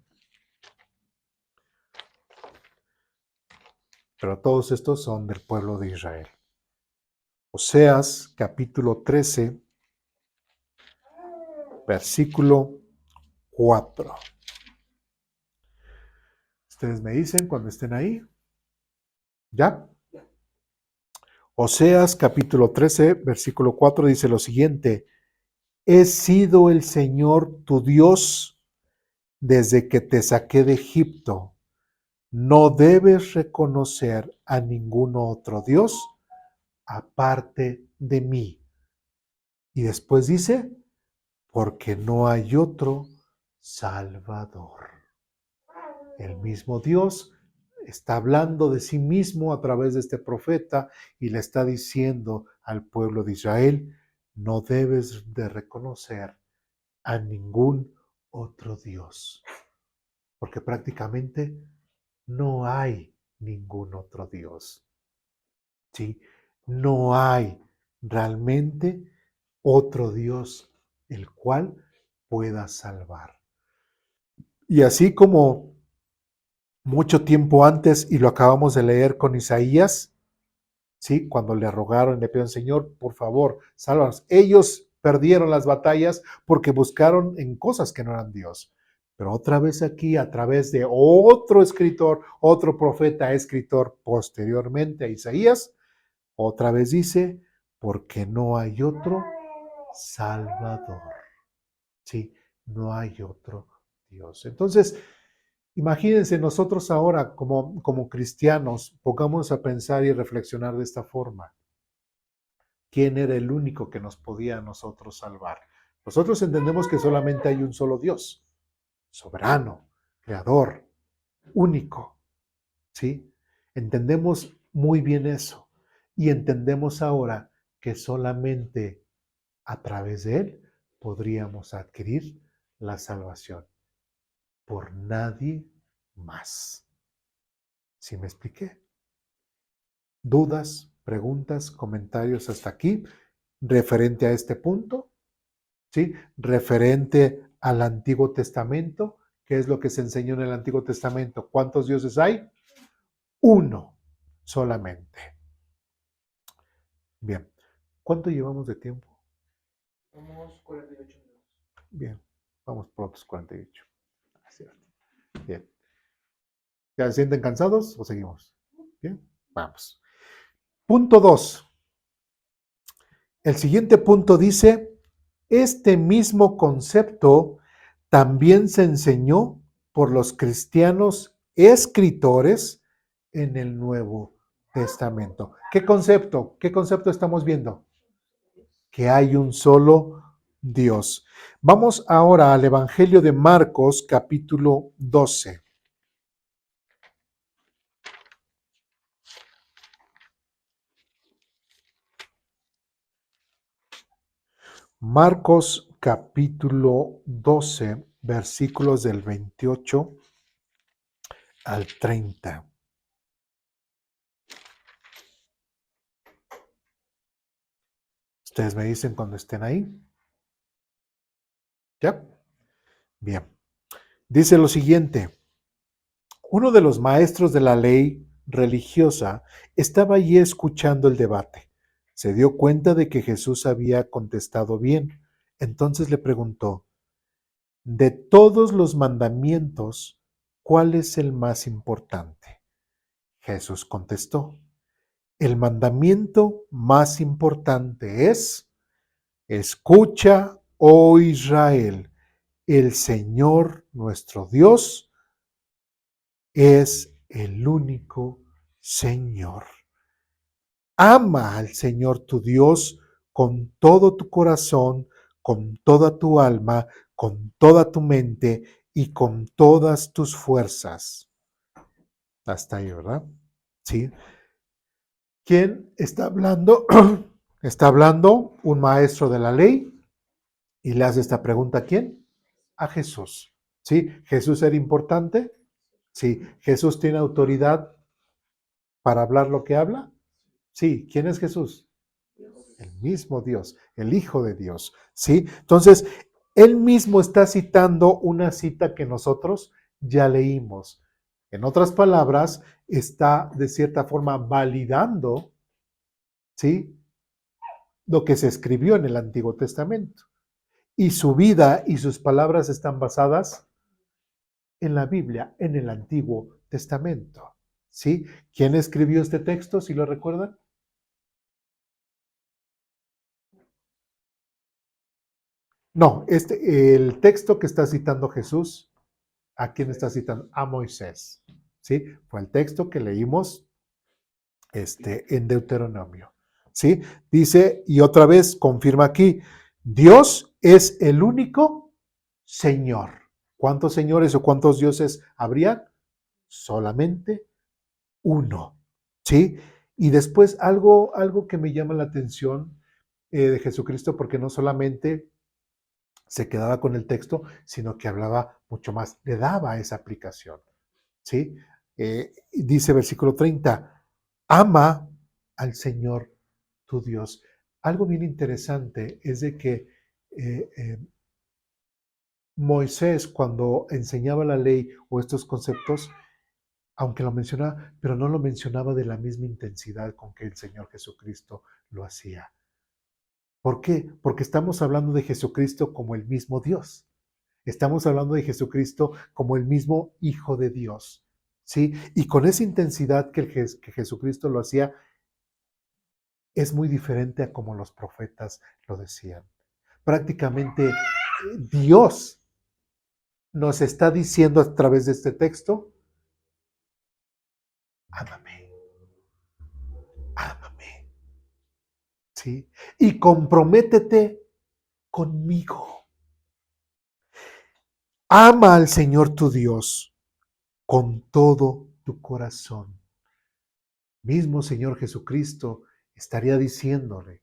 pero todos estos son del pueblo de Israel. Oseas capítulo 13, versículo 4. Ustedes me dicen cuando estén ahí. ¿Ya? Oseas capítulo 13, versículo 4 dice lo siguiente: He sido el Señor tu Dios desde que te saqué de Egipto. No debes reconocer a ningún otro Dios aparte de mí. Y después dice, porque no hay otro Salvador. El mismo Dios está hablando de sí mismo a través de este profeta y le está diciendo al pueblo de Israel, no debes de reconocer a ningún otro Dios, porque prácticamente no hay ningún otro Dios. ¿Sí? No hay realmente otro Dios el cual pueda salvar. Y así como mucho tiempo antes, y lo acabamos de leer con Isaías, ¿sí? Cuando le rogaron, le pidieron, Señor, por favor, sálvanos. Ellos perdieron las batallas porque buscaron en cosas que no eran Dios. Pero otra vez aquí, a través de otro escritor, otro profeta, escritor posteriormente a Isaías, otra vez dice, porque no hay otro Salvador. Sí, no hay otro Dios. Entonces, imagínense nosotros ahora como cristianos, pongamos a pensar y reflexionar de esta forma. ¿Quién era el único que nos podía a nosotros salvar? Nosotros entendemos que solamente hay un solo Dios, soberano, creador, único, ¿sí? Entendemos muy bien eso y entendemos ahora que solamente a través de Él podríamos adquirir la salvación. Por nadie más. ¿Sí me expliqué? ¿Dudas, preguntas, comentarios hasta aquí? Referente a este punto, ¿sí? Referente al Antiguo Testamento, ¿qué es lo que se enseñó en el Antiguo Testamento? ¿Cuántos dioses hay? Uno solamente. Bien. ¿Cuánto llevamos de tiempo? Somos 48 minutos. Bien. Vamos por otros 48. Bien. ¿Ya se sienten cansados o seguimos? Bien. Vamos. Punto 2. El siguiente punto dice, este mismo concepto también se enseñó por los cristianos escritores en el Nuevo Testamento. ¿Qué concepto? ¿Qué concepto estamos viendo? Que hay un solo Dios. Vamos ahora al Evangelio de Marcos, capítulo 12. Marcos capítulo 12, versículos del 28 al 30. Ustedes me dicen cuando estén ahí. ¿Ya? Bien. Dice lo siguiente. Uno de los maestros de la ley religiosa estaba allí escuchando el debate. Se dio cuenta de que Jesús había contestado bien. Entonces le preguntó, de todos los mandamientos, ¿cuál es el más importante? Jesús contestó, el mandamiento más importante es, escucha, oh Israel, el Señor nuestro Dios es el único Señor. Ama al Señor tu Dios con todo tu corazón, con toda tu alma, con toda tu mente y con todas tus fuerzas. Hasta ahí, ¿verdad? Sí. ¿Quién está hablando? Está hablando un maestro de la ley y le hace esta pregunta ¿a quién? A Jesús. ¿Sí? ¿Jesús era importante? Sí. ¿Jesús tiene autoridad para hablar lo que habla? Sí. ¿Quién es Jesús? El mismo Dios, el Hijo de Dios. ¿Sí? Entonces, él mismo está citando una cita que nosotros ya leímos. En otras palabras, está de cierta forma validando, ¿sí?, lo que se escribió en el Antiguo Testamento. Y su vida y sus palabras están basadas en la Biblia, en el Antiguo Testamento. ¿Sí? ¿Quién escribió este texto, si lo recuerdan? No, el texto que está citando Jesús, ¿a quién está citando? A Moisés. ¿Sí? Fue el texto que leímos en Deuteronomio. ¿Sí? Dice, y otra vez confirma aquí, Dios es el único Señor. ¿Cuántos señores o cuántos dioses habría? Solamente uno. ¿Sí? Y después algo que me llama la atención de Jesucristo, porque no solamente se quedaba con el texto, sino que hablaba mucho más, le daba esa aplicación. ¿Sí? Dice versículo 30, ama al Señor tu Dios. Algo bien interesante es de que Moisés, cuando enseñaba la ley o estos conceptos, aunque lo mencionaba, pero no lo mencionaba de la misma intensidad con que el Señor Jesucristo lo hacía. ¿Por qué? Porque estamos hablando de Jesucristo como el mismo Dios. Estamos hablando de Jesucristo como el mismo Hijo de Dios. ¿Sí? Y con esa intensidad que Jesucristo lo hacía, es muy diferente a como los profetas lo decían. Prácticamente Dios nos está diciendo a través de este texto, ámame, ámame, ¿sí? Y comprométete conmigo. Ama al Señor tu Dios con todo tu corazón. Mismo Señor Jesucristo estaría diciéndole,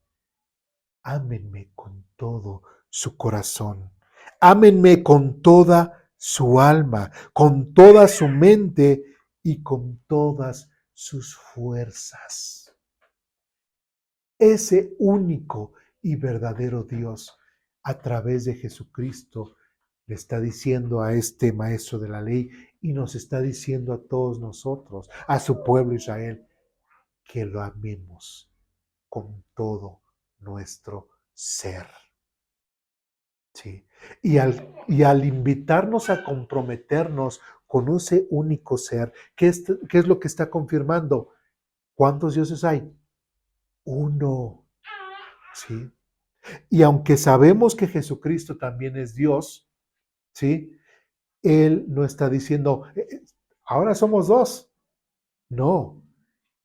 ámenme con todo su corazón, ámenme con toda su alma, con toda su mente y con todas sus fuerzas. Ese único y verdadero Dios, a través de Jesucristo, le está diciendo a este maestro de la ley y nos está diciendo a todos nosotros, a su pueblo Israel, que lo amemos con todo nuestro ser. ¿Sí? Y al invitarnos a comprometernos con ese único ser, ¿qué es lo que está confirmando? ¿Cuántos dioses hay? Uno. ¿Sí? Y aunque sabemos que Jesucristo también es Dios, ¿sí? Él no está diciendo, ahora somos dos. No.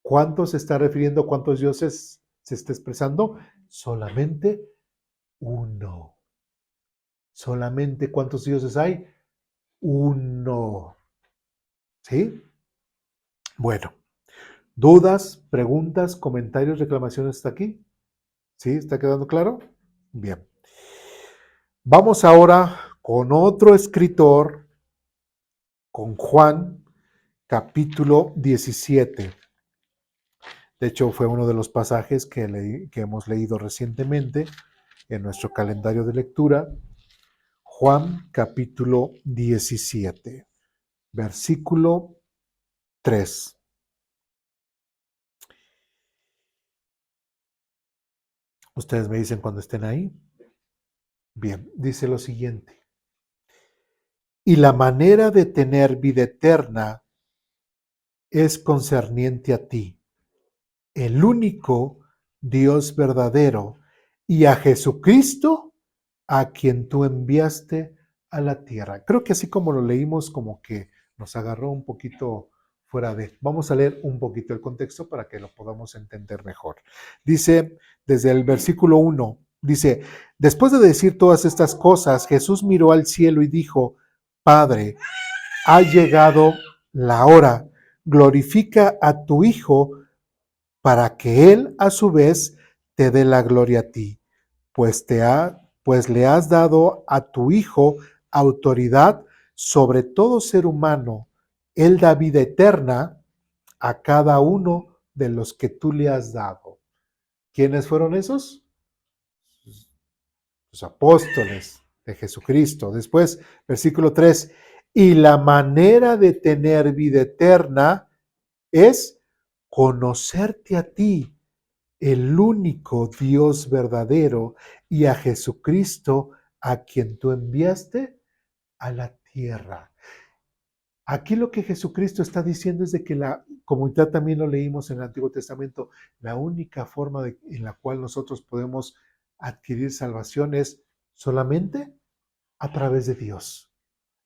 ¿Cuántos se está refiriendo? ¿Cuántos dioses se está expresando? Solamente uno. Solamente ¿cuántos dioses hay? Uno. ¿Sí? Bueno, ¿dudas, preguntas, comentarios, reclamaciones hasta aquí? ¿Sí? ¿Está quedando claro? Bien. Vamos ahora con otro escritor, con Juan, capítulo 17. De hecho, fue uno de los pasajes que hemos leído recientemente en nuestro calendario de lectura. Juan, capítulo 17, versículo 3. Ustedes me dicen cuando estén ahí. Bien, dice lo siguiente. Y la manera de tener vida eterna es concerniente a ti, el único Dios verdadero, y a Jesucristo, a quien tú enviaste a la tierra. Creo que así como lo leímos, como que nos agarró un poquito fuera de. Vamos a leer un poquito el contexto para que lo podamos entender mejor. Dice, desde el versículo 1, dice, después de decir todas estas cosas, Jesús miró al cielo y dijo, Padre, ha llegado la hora, glorifica a tu Hijo para que Él a su vez te dé la gloria a ti, pues le has dado a tu Hijo autoridad sobre todo ser humano. Él da vida eterna a cada uno de los que tú le has dado. ¿Quiénes fueron esos? Los apóstoles de Jesucristo. Después, versículo 3, y la manera de tener vida eterna es conocerte a ti, el único Dios verdadero, y a Jesucristo, a quien tú enviaste a la tierra. Aquí lo que Jesucristo está diciendo es de que como ya también lo leímos en el Antiguo Testamento, la única forma en la cual nosotros podemos adquirir salvación es solamente a través de Dios.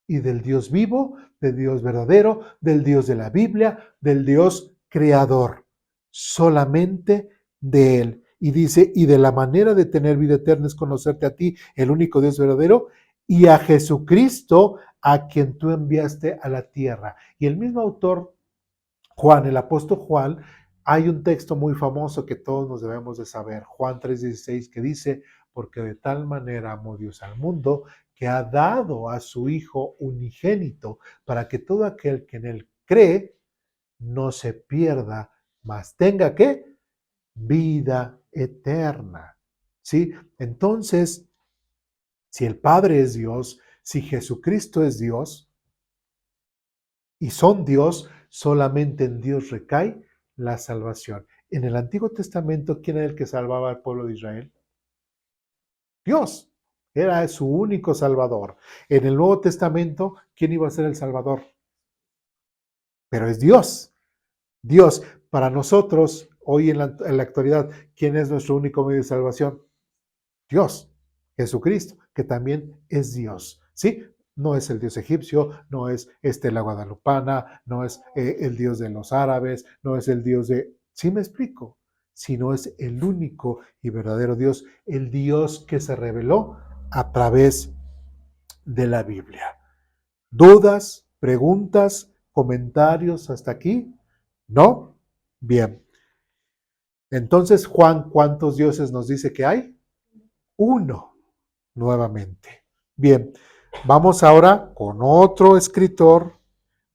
Y del Dios vivo, del Dios verdadero, del Dios de la Biblia, del Dios creador. Solamente de Él. Y dice, y de la manera de tener vida eterna es conocerte a ti, el único Dios verdadero, y a Jesucristo, a quien tú enviaste a la tierra. Y el mismo autor, Juan, el apóstol Juan, hay un texto muy famoso que todos nos debemos de saber, Juan 3:16, que dice, porque de tal manera amó Dios al mundo, que ha dado a su Hijo unigénito, para que todo aquel que en él cree no se pierda, mas tenga ¿qué? Vida eterna. ¿Sí? Entonces, si el Padre es Dios, si Jesucristo es Dios y son Dios, solamente en Dios recae la salvación. En el Antiguo Testamento, ¿quién era el que salvaba al pueblo de Israel? Dios. Era su único Salvador. En el Nuevo Testamento, ¿quién iba a ser el Salvador? Pero es Dios. Dios. Para nosotros, hoy en la actualidad, ¿quién es nuestro único medio de salvación? Dios, Jesucristo, que también es Dios, ¿sí? No es el Dios egipcio, no es la guadalupana, no es el Dios de los árabes, no es el Dios de... ¿Sí me explico? Sino es el único y verdadero Dios, el Dios que se reveló a través de la Biblia. ¿Dudas, preguntas, comentarios hasta aquí? ¿No? Bien. Entonces, Juan, ¿cuántos dioses nos dice que hay? Uno, nuevamente. Bien, vamos ahora con otro escritor.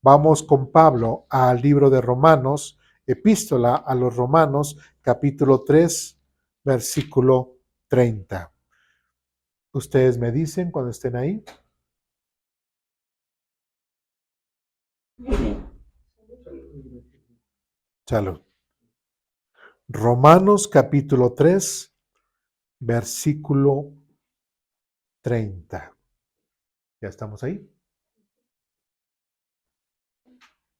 Vamos con Pablo al libro de Romanos, epístola a los Romanos, capítulo 3, versículo 30. Ustedes me dicen cuando estén ahí. Salud. Romanos capítulo 3, versículo 30. ¿Ya estamos ahí?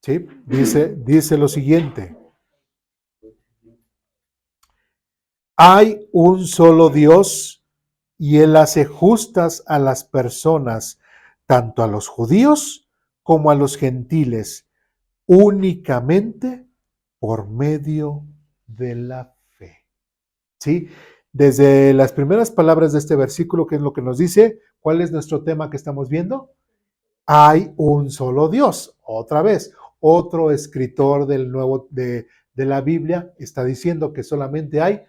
¿Sí? Dice lo siguiente. Hay un solo Dios y Él hace justas a las personas, tanto a los judíos como a los gentiles, únicamente por medio de la fe. ¿Sí? Desde las primeras palabras de este versículo, ¿qué es lo que nos dice? ¿Cuál es nuestro tema que estamos viendo? Hay un solo Dios. Otra vez, otro escritor de la Biblia está diciendo que solamente hay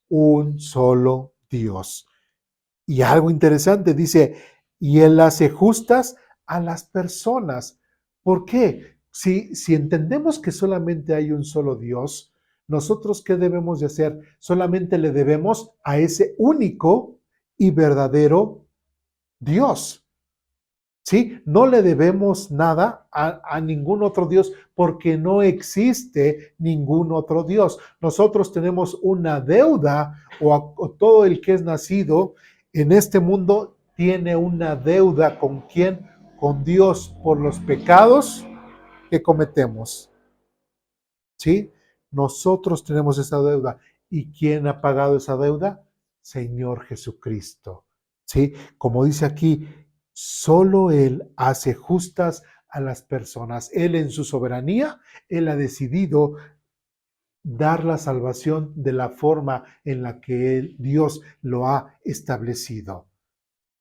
un solo Dios. Y algo interesante, dice, y Él hace justas a las personas. ¿Por qué? Si entendemos que solamente hay un solo Dios, nosotros ¿qué debemos de hacer? Solamente le debemos a ese único y verdadero Dios. ¿Sí? No le debemos nada a ningún otro Dios porque no existe ningún otro Dios. Nosotros tenemos una deuda o todo el que es nacido en este mundo tiene una deuda ¿con quién? Con Dios por los pecados que cometemos. ¿Sí? Nosotros tenemos esa deuda. ¿Y quién ha pagado esa deuda? Señor Jesucristo. ¿Sí? Como dice aquí, solo Él hace justas a las personas. Él en su soberanía, Él ha decidido dar la salvación de la forma en la que Dios lo ha establecido.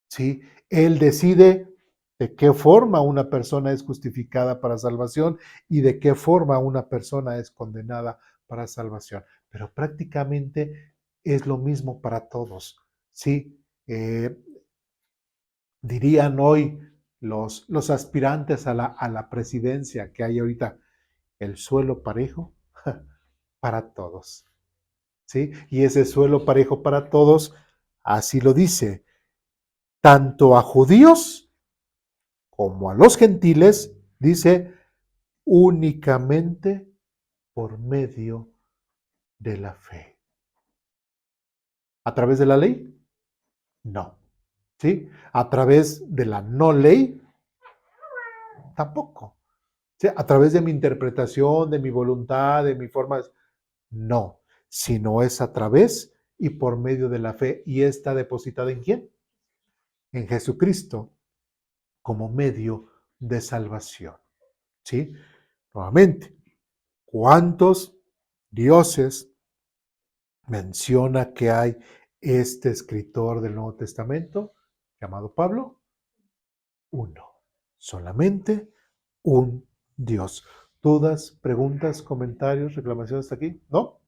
¿Sí? Él decide de qué forma una persona es justificada para salvación y de qué forma una persona es condenada para salvación. Pero prácticamente es lo mismo para todos. ¿Sí? Dirían hoy los aspirantes a la presidencia que hay ahorita, el suelo parejo para todos. ¿Sí? Y ese suelo parejo para todos, así lo dice, tanto a judíos como a los gentiles, dice, únicamente por medio de la fe. ¿A través de la ley? No. ¿Sí? ¿A través de la no ley? Tampoco. ¿sí? A través de mi interpretación, de mi voluntad, de mi forma. No, sino es a través y por medio de la fe. ¿Y está depositada en quién? En Jesucristo como medio de salvación. ¿Sí? Nuevamente, ¿cuántos dioses menciona que hay este escritor del Nuevo Testamento llamado Pablo? Uno. Solamente un Dios. ¿Dudas, preguntas, comentarios, reclamaciones hasta aquí? ¿No?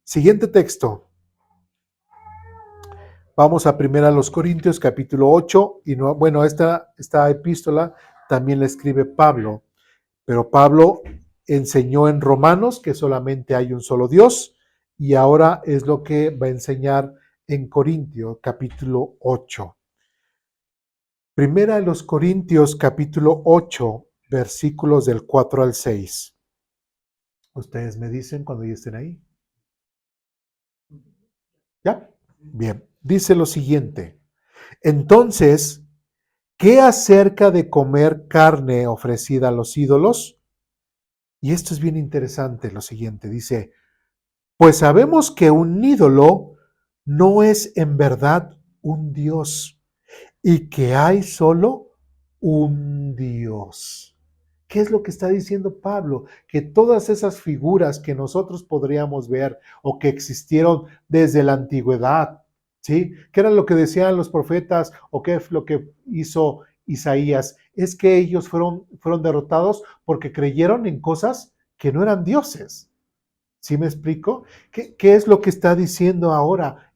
Siguiente texto. Vamos a primera los Corintios, capítulo 8. Y no, bueno, esta epístola también la escribe Pablo. Pero Pablo enseñó en Romanos que solamente hay un solo Dios. Y ahora es lo que va a enseñar en Corintios, capítulo 8. Primera de los Corintios, capítulo 8, versículos del 4 al 6. Ustedes me dicen cuando ya estén ahí. ¿Ya? Bien. Dice lo siguiente. Entonces, ¿qué acerca de comer carne ofrecida a los ídolos? Y esto es bien interesante, lo siguiente. Dice, pues sabemos que un ídolo no es en verdad un Dios y que hay solo un Dios. ¿Qué es lo que está diciendo Pablo? Que todas esas figuras que nosotros podríamos ver o que existieron desde la antigüedad, ¿sí? ¿Qué era lo que decían los profetas o qué es lo que hizo Isaías? Es que ellos fueron derrotados porque creyeron en cosas que no eran dioses. ¿Sí me explico? ¿Qué es lo que está diciendo ahora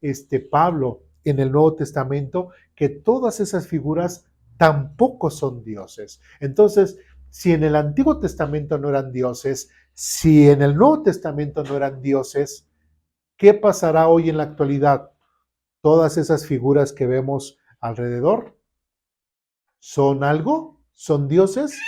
Pablo en el Nuevo Testamento? Que todas esas figuras tampoco son dioses. Entonces, si en el Antiguo Testamento no eran dioses, si en el Nuevo Testamento no eran dioses, ¿qué pasará hoy en la actualidad? Todas esas figuras que vemos alrededor, ¿son algo? ¿Son dioses?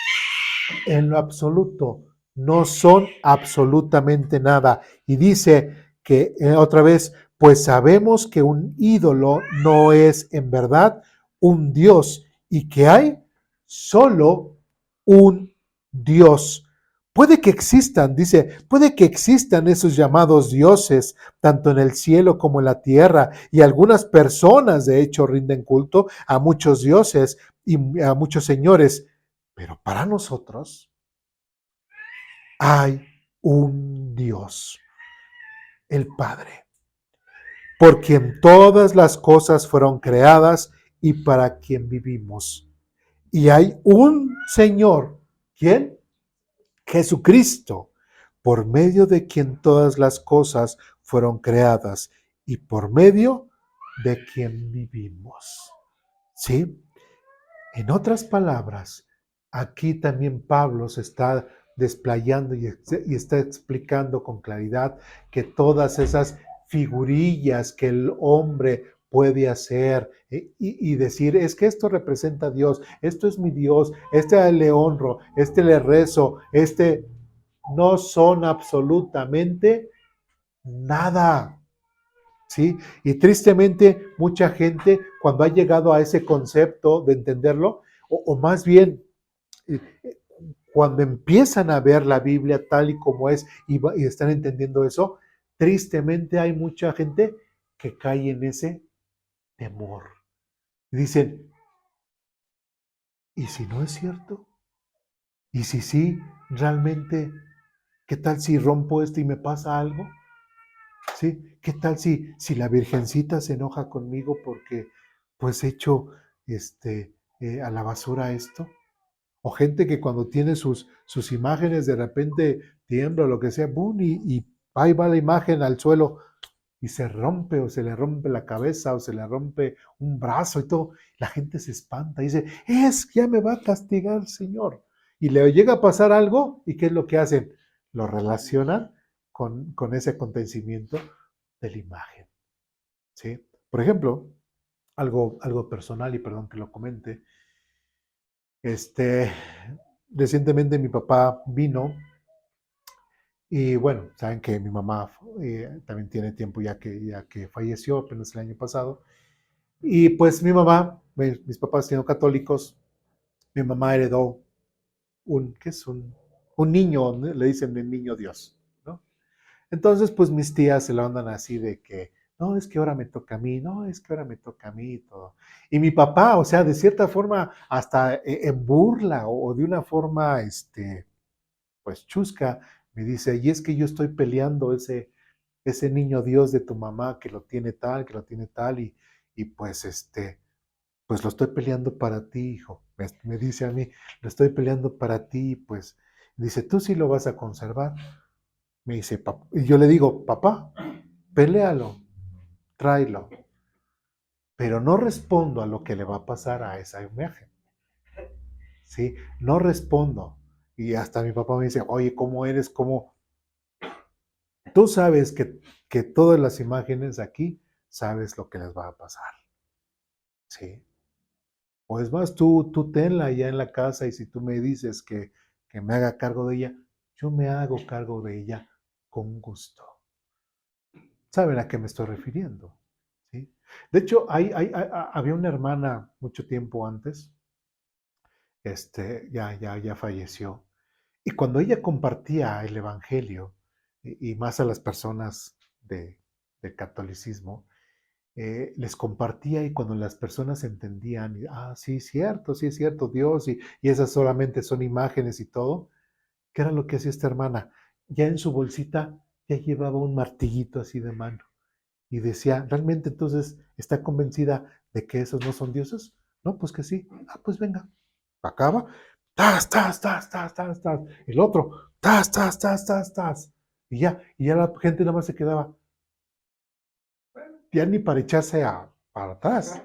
En lo absoluto, no son absolutamente nada. Y dice que otra vez, pues sabemos que un ídolo no es en verdad un Dios y que hay solo un Dios. Puede que existan, dice, puede que existan esos llamados dioses, tanto en el cielo como en la tierra, y algunas personas, de hecho, rinden culto a muchos dioses y a muchos señores, pero para nosotros hay un Dios, el Padre, por quien todas las cosas fueron creadas y para quien vivimos. Y hay un Señor, ¿quién? Jesucristo, por medio de quien todas las cosas fueron creadas y por medio de quien vivimos. ¿Sí? En otras palabras, aquí también Pablo se está desplayando y está explicando con claridad que todas esas figurillas que el hombre puede hacer y decir, es que esto representa a Dios, esto es mi Dios, le honro, le rezo, no son absolutamente nada. ¿Sí? Y tristemente mucha gente cuando ha llegado a ese concepto de entenderlo, o más bien eh, cuando empiezan a ver la Biblia tal y como es y están entendiendo eso, tristemente hay mucha gente que cae en ese temor. Y dicen, ¿y si no es cierto? ¿Y si sí, realmente, qué tal si rompo esto y me pasa algo? ¿Sí? ¿Qué tal si la Virgencita se enoja conmigo porque pues echo a la basura esto? O gente que cuando tiene sus imágenes de repente tiembla o lo que sea, ¡bum! Y ahí va la imagen al suelo y se rompe o se le rompe la cabeza o se le rompe un brazo y todo. La gente se espanta y dice, ya me va a castigar el Señor. Y le llega a pasar algo y ¿qué es lo que hacen? Lo relacionan con ese acontecimiento de la imagen. ¿Sí? Por ejemplo, algo personal y perdón que lo comente, recientemente mi papá vino y bueno, saben que mi mamá también tiene tiempo ya que falleció apenas el año pasado. Y pues mi mamá, mis papás siendo católicos, mi mamá heredó ¿qué es? Un niño, ¿no? Le dicen el niño Dios, ¿no? Entonces, pues mis tías se la andan así de que, no, es que ahora me toca a mí, no, es que ahora me toca a mí y todo. Y mi papá, o sea, de cierta forma, hasta en burla o de una forma, pues chusca, me dice, y es que yo estoy peleando ese niño Dios de tu mamá que lo tiene tal, que lo tiene tal, y pues pues lo estoy peleando para ti, hijo. Me dice a mí, lo estoy peleando para ti, pues dice, tú sí lo vas a conservar. Me dice, y yo le digo, papá, peléalo, tráelo, pero no respondo a lo que le va a pasar a esa imagen, ¿sí? No respondo. Y hasta mi papá me dice, oye, ¿cómo eres? ¿Cómo? Tú sabes que todas las imágenes aquí, sabes lo que les va a pasar, ¿sí? O es más, tú tenla ya en la casa y si tú me dices que me haga cargo de ella, yo me hago cargo de ella con gusto. ¿Saben a qué me estoy refiriendo? ¿Sí? De hecho, había una hermana mucho tiempo antes, ya falleció, y cuando ella compartía el Evangelio, y más a las personas del catolicismo, les compartía y cuando las personas entendían, sí es cierto, Dios, y esas solamente son imágenes y todo, ¿qué era lo que hacía esta hermana? Ya en su bolsita ya llevaba un martillito así de mano y decía, ¿realmente entonces está convencida de que esos no son dioses? No, pues que sí. Pues venga, acaba, tas, tas, tas, tas, tas, tas, el otro, tas, tas, tas, tas, tas, y ya la gente nada más se quedaba, ya ni para echarse para atrás.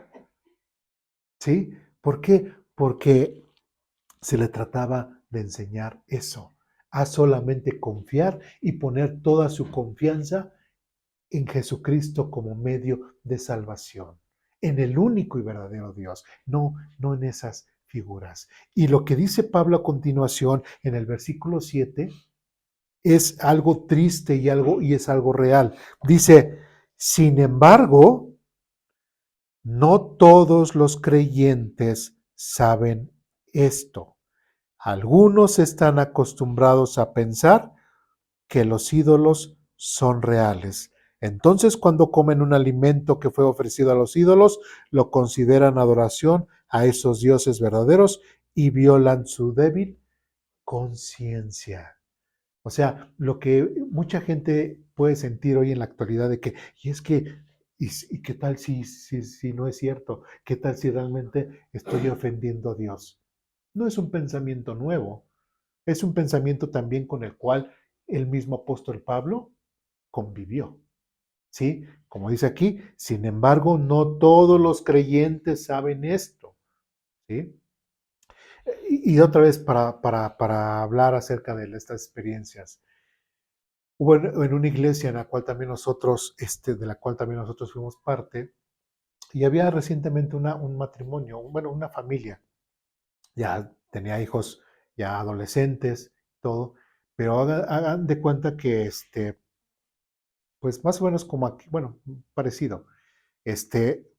¿Sí? ¿Por qué? Porque se le trataba de enseñar eso, a solamente confiar y poner toda su confianza en Jesucristo como medio de salvación, en el único y verdadero Dios, no en esas figuras. Y lo que dice Pablo a continuación en el versículo 7 es algo triste y es algo real. Dice, sin embargo, no todos los creyentes saben esto. Algunos están acostumbrados a pensar que los ídolos son reales. Entonces, cuando comen un alimento que fue ofrecido a los ídolos, lo consideran adoración a esos dioses verdaderos y violan su débil conciencia. O sea, lo que mucha gente puede sentir hoy en la actualidad de que, y es que, y qué tal si no es cierto? ¿Qué tal si realmente estoy ofendiendo a Dios? No es un pensamiento nuevo, es un pensamiento también con el cual el mismo apóstol Pablo convivió. ¿Sí? Como dice aquí, sin embargo, no todos los creyentes saben esto. ¿Sí? Y otra vez para hablar acerca de estas experiencias. Hubo en una iglesia en la cual también nosotros, de la cual también nosotros fuimos parte, y había recientemente un matrimonio, bueno, una familia, ya tenía hijos ya adolescentes, todo, pero hagan de cuenta que, pues más o menos como aquí, bueno, parecido,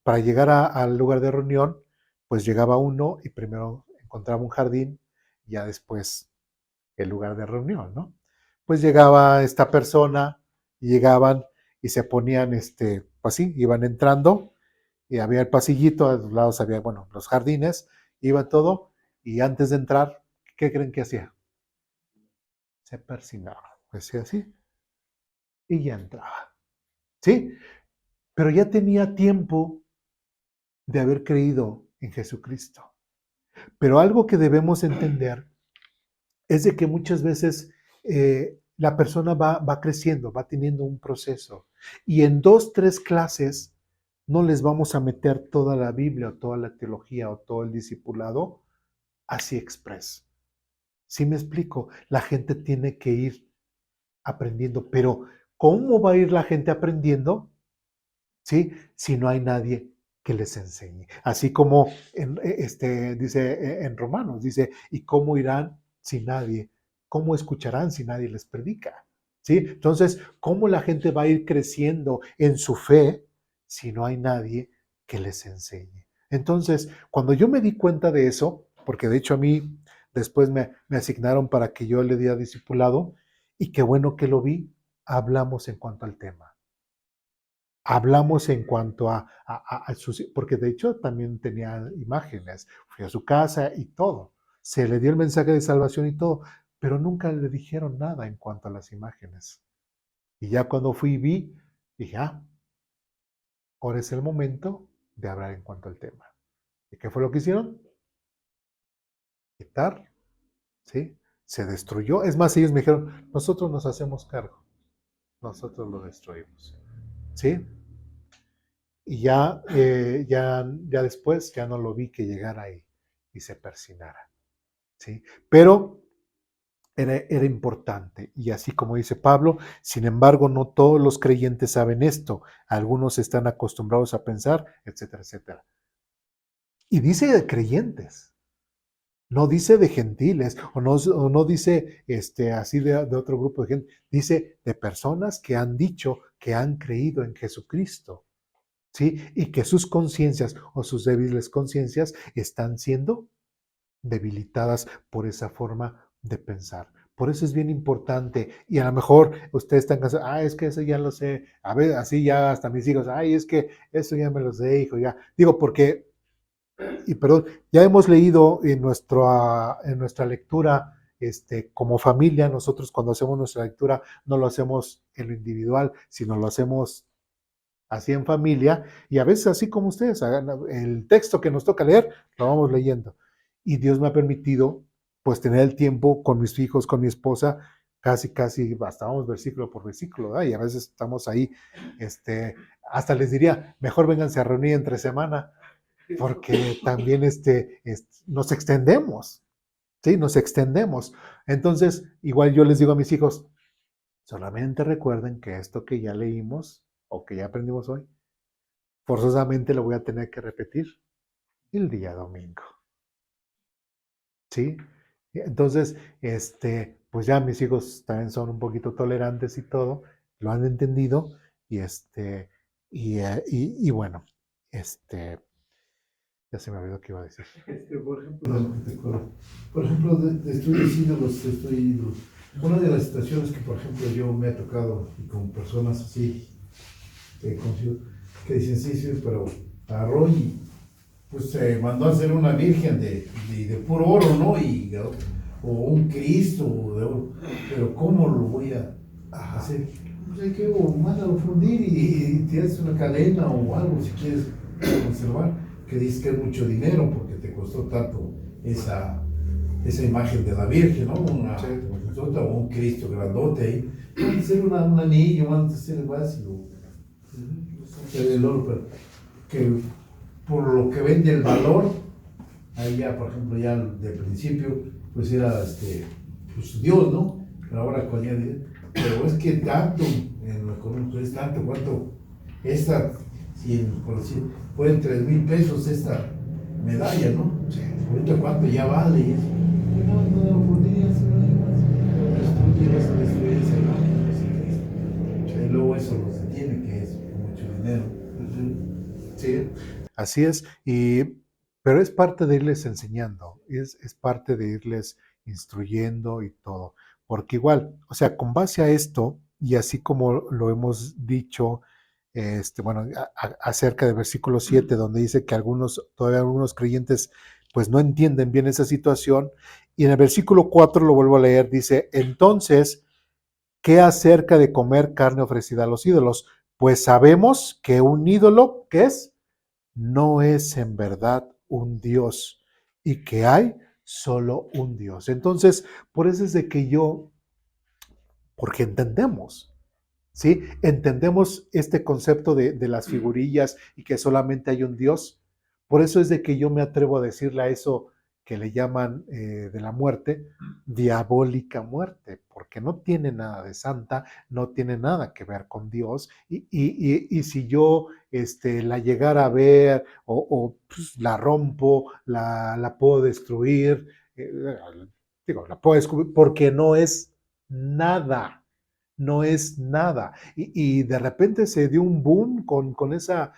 para llegar al lugar de reunión, pues llegaba uno y primero encontraba un jardín, y ya después el lugar de reunión, ¿no? Pues llegaba esta persona, y llegaban y se ponían, pues sí, iban entrando, y había el pasillito, a los lados había, bueno, los jardines, iba todo, y antes de entrar, ¿qué creen que hacía? Se persinaba, decía así, y ya entraba, ¿sí? Pero ya tenía tiempo de haber creído en Jesucristo. Pero algo que debemos entender es de que muchas veces la persona va creciendo, va teniendo un proceso. Y en 2, 3 clases no les vamos a meter toda la Biblia o toda la teología o todo el discipulado así express. ¿Sí me explico? La gente tiene que ir aprendiendo, pero ¿cómo va a ir la gente aprendiendo? ¿Sí? Si no hay nadie que les enseñe. Así como dice en Romanos, dice, ¿y cómo irán si nadie? ¿Cómo escucharán si nadie les predica? ¿Sí? Entonces, ¿cómo la gente va a ir creciendo en su fe si no hay nadie que les enseñe? Entonces, cuando yo me di cuenta de eso, porque de hecho a mí después me asignaron para que yo le diera discipulado, y qué bueno que lo vi, hablamos en cuanto al tema. Hablamos en cuanto a sus, porque de hecho también tenía imágenes, fui a su casa y todo, se le dio el mensaje de salvación y todo, pero nunca le dijeron nada en cuanto a las imágenes. Y ya cuando fui y vi, dije, ahora es el momento de hablar en cuanto al tema. ¿Y qué fue lo que hicieron? Quitar, ¿sí? Se destruyó. Es más, ellos me dijeron, nosotros nos hacemos cargo, nosotros lo destruimos, ¿sí? Y ya después ya no lo vi que llegara ahí y se persinara, ¿sí? Pero era importante. Y así como dice Pablo, sin embargo, no todos los creyentes saben esto. Algunos están acostumbrados a pensar, etcétera, etcétera. Y dice de creyentes, no dice de gentiles, o no dice así de otro grupo de gente, dice de personas que han dicho que han creído en Jesucristo, ¿sí? Y que sus conciencias o sus débiles conciencias están siendo debilitadas por esa forma de pensar. Por eso es bien importante, y a lo mejor ustedes están cansados, es que eso ya lo sé, a ver, así ya hasta mis hijos, es que eso ya me lo sé, hijo, ya. Digo, porque, y perdón, ya hemos leído en nuestra lectura, como familia, nosotros cuando hacemos nuestra lectura, no lo hacemos en lo individual, sino lo hacemos así en familia, y a veces así como ustedes, el texto que nos toca leer, lo vamos leyendo. Y Dios me ha permitido, pues, tener el tiempo con mis hijos, con mi esposa, casi, hasta vamos versículo por versículo, ¿verdad? Y a veces estamos ahí, hasta les diría, mejor vénganse a reunir entre semana, porque también nos extendemos, ¿sí? Nos extendemos. Entonces, igual yo les digo a mis hijos, solamente recuerden que esto que ya leímos o que ya aprendimos hoy, forzosamente lo voy a tener que repetir el día domingo. ¿Sí? Entonces, pues ya mis hijos también son un poquito tolerantes y todo, lo han entendido y y bueno, ya se me olvidó qué iba a decir. Por ejemplo, estoy diciendo una de las situaciones que, por ejemplo, yo me ha tocado y con personas así que dicen sí, pero a Roy pues se mandó a hacer una virgen de puro oro, ¿no? O un Cristo de oro, pero ¿cómo lo voy a hacer? Pues hay que mándalo fundir y tienes una cadena o algo si quieres conservar, que dices que es mucho dinero porque te costó tanto esa imagen de la Virgen, ¿no? O un Cristo grandote ahí. Van a hacer un anillo, van a hacer el básico, el oro, pero que por lo que vende el valor, ahí ya, por ejemplo, ya de principio, pues era pues Dios, ¿no? Pero ahora con pero es que tanto en lo económico es tanto, cuánto por decir, pueden 3,000 pesos esta medalla, ¿no? Sí. Ahorita cuánto ya vale y eso. No, podrías, tú llevas a destruir esa imagen, y luego eso los detiene, que es mucho dinero. Sí, así es, pero es parte de irles enseñando, es parte de irles instruyendo y todo, porque igual, o sea, con base a esto, y así como lo hemos dicho, bueno, acerca del versículo 7, donde dice que todavía algunos creyentes, pues no entienden bien esa situación, y en el versículo 4 lo vuelvo a leer, dice, entonces, ¿qué acerca de comer carne ofrecida a los ídolos? Pues sabemos que un ídolo, ¿qué es? No es en verdad un Dios y que hay solo un Dios. Entonces, por eso es de que porque entendemos, ¿sí? Entendemos este concepto de las figurillas y que solamente hay un Dios. Por eso es de que yo me atrevo a decirle a eso que le llaman de la muerte, diabólica muerte, porque no tiene nada de santa, no tiene nada que ver con Dios, y si yo la llegara a ver pues, la rompo, la puedo destruir, digo, la puedo descubrir, porque no es nada, no es nada. Y de repente se dio un boom con esa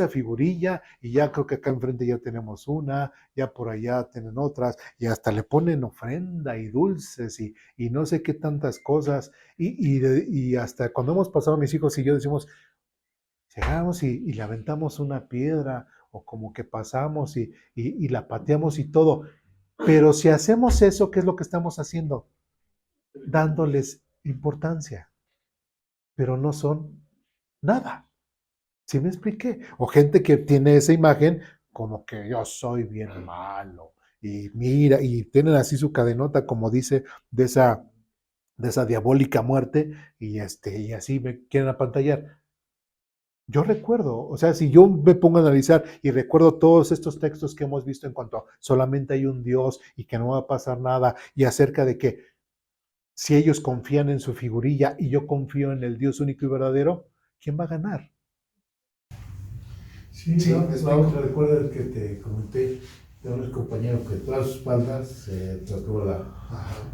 figurilla y ya creo que acá enfrente ya tenemos una, ya por allá tienen otras y hasta le ponen ofrenda y dulces y no sé qué tantas cosas. Y hasta cuando hemos pasado mis hijos y yo decimos, llegamos y le aventamos una piedra o como que pasamos y la pateamos y todo. Pero si hacemos eso, ¿qué es lo que estamos haciendo? Dándoles importancia, pero no son nada. ¿Sí me expliqué? O gente que tiene esa imagen como que yo soy bien malo y mira, y tienen así su cadenota, como dice, de esa diabólica muerte y así me quieren apantallar. Yo recuerdo, o sea, si yo me pongo a analizar y recuerdo todos estos textos que hemos visto en cuanto a solamente hay un Dios y que no va a pasar nada y acerca de que si ellos confían en su figurilla y yo confío en el Dios único y verdadero, ¿quién va a ganar? Sí, Sí, no, me no, explico. recuerda que te comenté de un compañero que todas sus espaldas se trató la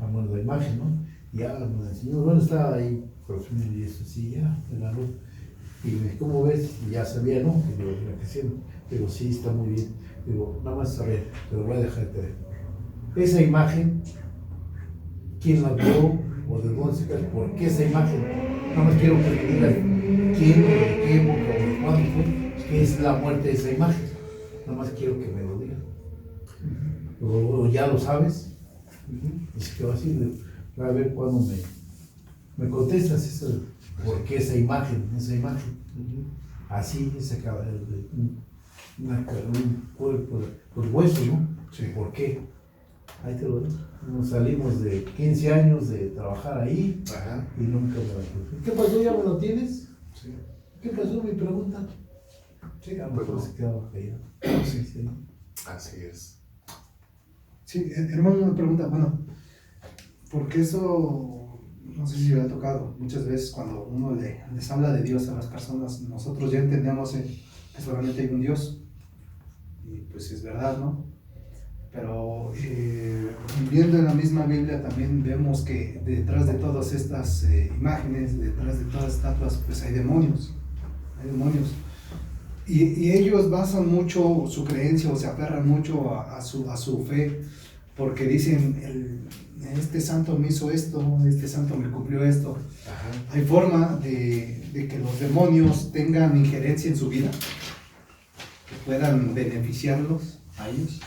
mano de la imagen, ¿no? Y ya me enseñó, bueno, estaba ahí, consumiendo y eso, sí, ya, en la luz. Y me dijo, ¿cómo ves? Y ya sabía, ¿no? Y digo, la que sí, digo, sí, está muy bien. Digo, nada más saber, pero voy a dejar de tener. Esa imagen, ¿quién la vio? ¿O de dónde se cae? ¿Por qué esa imagen? Nada más quiero que me digan quién, o de qué época, o de cuándo fue, qué es la muerte de esa imagen. Nada más quiero que me lo digan. O ya lo sabes. Y se quedó así, digo, a ver cuándo me contestas eso, por qué esa imagen. Así se acaba un cuerpo, los huesos, ¿no? Sí. ¿Por qué? Ahí te lo digo. Nos salimos de 15 años de trabajar ahí Ajá. y nunca me lo puse. ¿Qué pasó? ¿Ya me lo tienes? Sí. ¿Qué pasó? Mi pregunta. Sí, A lo pues mejor no. se quedaba callado. Sí. Sí. Así es. Sí, hermano, una pregunta, bueno, porque eso, no sé si le ha tocado, muchas veces cuando uno les habla de Dios a las personas, nosotros ya entendemos que solamente hay un Dios, y pues es verdad, ¿no? Pero viendo en la misma Biblia también vemos que detrás de todas estas imágenes, detrás de todas estas estatuas, pues hay demonios, hay demonios. Y ellos basan mucho su creencia o se aferran mucho a su fe, porque dicen, este santo me hizo esto, este santo me cumplió esto. Ajá. ¿Hay forma de que los demonios tengan injerencia en su vida? ¿Que puedan beneficiarlos a ellos?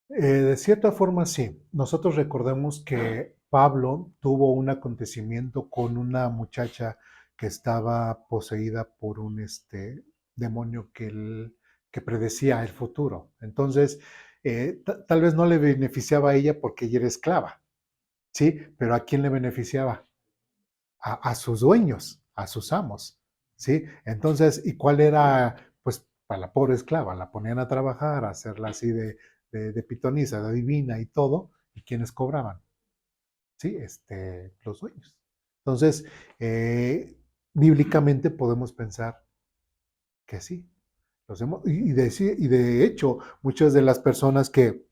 De cierta forma, sí. Nosotros recordemos que Pablo tuvo un acontecimiento con una muchacha que estaba poseída por un demonio que predecía el futuro. Entonces, tal vez no le beneficiaba a ella porque ella era esclava, ¿sí? Pero ¿a quién le beneficiaba? A sus dueños, a sus amos, ¿sí? Entonces, ¿y cuál era? Pues para la pobre esclava, la ponían a trabajar, a hacerla así de pitonisa, de adivina y todo, ¿y quiénes cobraban? Sí, los dueños. Entonces, bíblicamente podemos pensar que sí. Y de hecho, muchas de las personas que,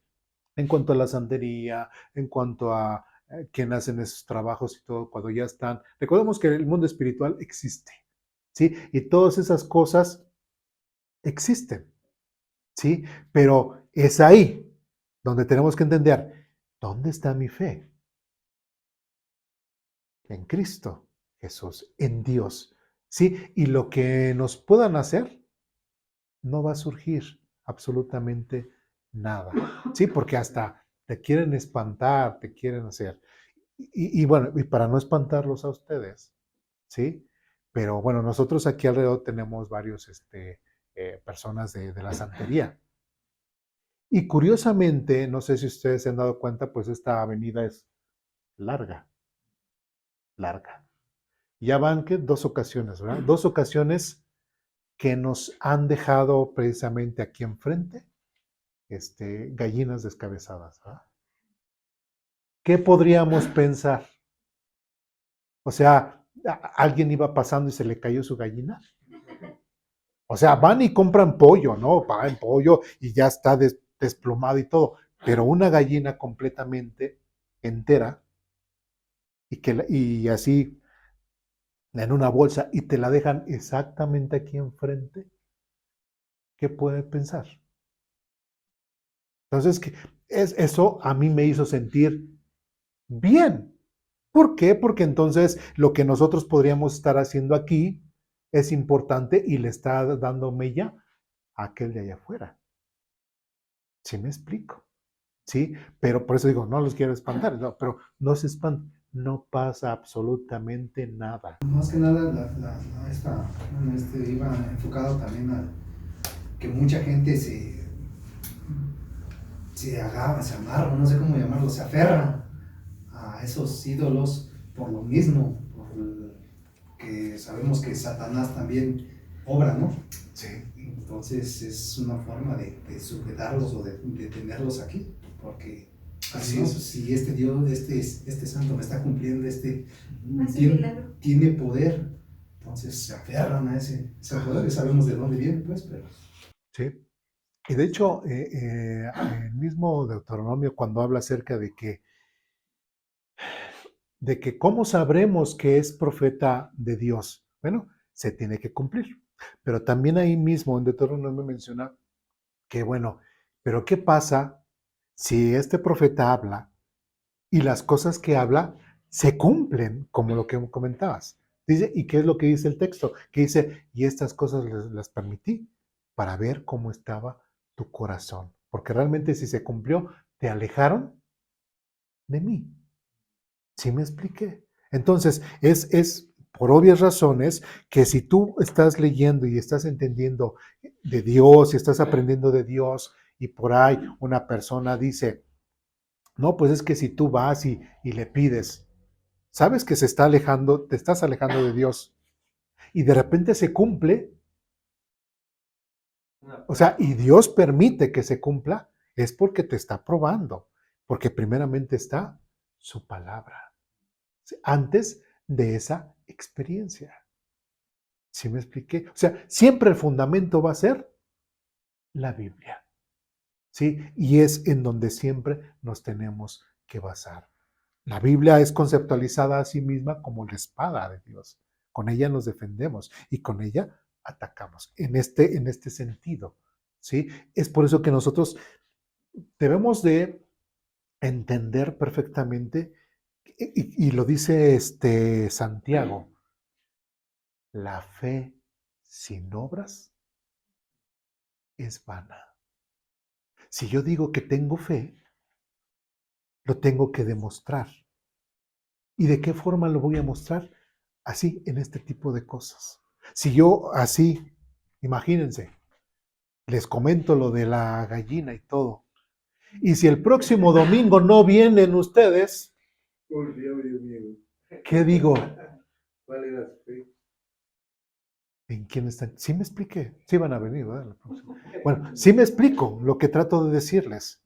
en cuanto a la santería, en cuanto a quien hacen esos trabajos y todo, cuando ya están, recordemos que el mundo espiritual existe, ¿sí? Y todas esas cosas existen, ¿sí? Pero es ahí donde tenemos que entender, ¿dónde está mi fe? En Cristo Jesús, en Dios, ¿sí? Y lo que nos puedan hacer, no va a surgir absolutamente nada, ¿sí? Porque hasta te quieren espantar, te quieren hacer. Y bueno, y para no espantarlos a ustedes, ¿sí? Pero bueno, nosotros aquí alrededor tenemos varios personas de la santería. Y curiosamente, no sé si ustedes se han dado cuenta, pues esta avenida es larga, larga. Ya van que 2 ocasiones, ¿verdad? 2 ocasiones que nos han dejado precisamente aquí enfrente, gallinas descabezadas, ¿verdad? ¿Qué podríamos pensar? O sea, ¿alguien iba pasando y se le cayó su gallina? O sea, van y compran pollo, ¿no? Pagan pollo y ya está desplomado y todo. Pero una gallina completamente entera, y así en una bolsa y te la dejan exactamente aquí enfrente, ¿qué puedes pensar? Entonces, eso a mí me hizo sentir bien. ¿Por qué? Porque entonces lo que nosotros podríamos estar haciendo aquí es importante y le está dando mella a aquel de allá afuera. ¿Sí me explico? ¿Sí? Pero por eso digo, no los quiero espantar, no, pero no se espanten, no pasa absolutamente nada. Más que nada, iba enfocado también a que mucha gente se amarra, no sé cómo llamarlo, se aferra a esos ídolos por lo mismo, que sabemos que Satanás también obra, ¿no? Sí. Entonces es una forma de sujetarlos o de tenerlos aquí, porque Así ¿no? es. Si este Dios, este santo me está cumpliendo, Hace un milagro. tiene poder, entonces se aferran a ese poder, y sabemos de dónde viene, pues, pero... Sí. Y de hecho, el mismo Deuteronomio cuando habla acerca de que cómo sabremos que es profeta de Dios, bueno, se tiene que cumplir. Pero también ahí mismo en Deuteronomio menciona que, bueno, pero ¿qué pasa si este profeta habla y las cosas que habla se cumplen, como lo que comentabas? Dice, ¿y qué es lo que dice el texto? Que dice, y estas cosas las permití para ver cómo estaba tu corazón. Porque realmente si se cumplió, te alejaron de mí. ¿Sí me expliqué? Entonces, es por obvias razones que si tú estás leyendo y estás entendiendo de Dios y estás aprendiendo de Dios y por ahí una persona dice, no, pues es que si tú vas y le pides, sabes que se está alejando, te estás alejando de Dios y de repente se cumple, o sea, y Dios permite que se cumpla, es porque te está probando, porque primeramente está su palabra, antes de esa experiencia. ¿Sí me expliqué? O sea, siempre el fundamento va a ser la Biblia, ¿sí? Y es en donde siempre nos tenemos que basar. La Biblia es conceptualizada a sí misma como la espada de Dios. Con ella nos defendemos y con ella atacamos. En este sentido, ¿sí? Es por eso que nosotros debemos de entender perfectamente, y lo dice Santiago, la fe sin obras es vana. Si yo digo que tengo fe, lo tengo que demostrar. ¿Y de qué forma lo voy a mostrar? Así, en este tipo de cosas. Si yo así, imagínense, les comento lo de la gallina y todo. Y si el próximo domingo no vienen ustedes, ¿qué digo? ¿Cuál era su fe? ¿En quién están? Sí me expliqué. Sí van a venir, ¿verdad? Bueno, sí me explico lo que trato de decirles.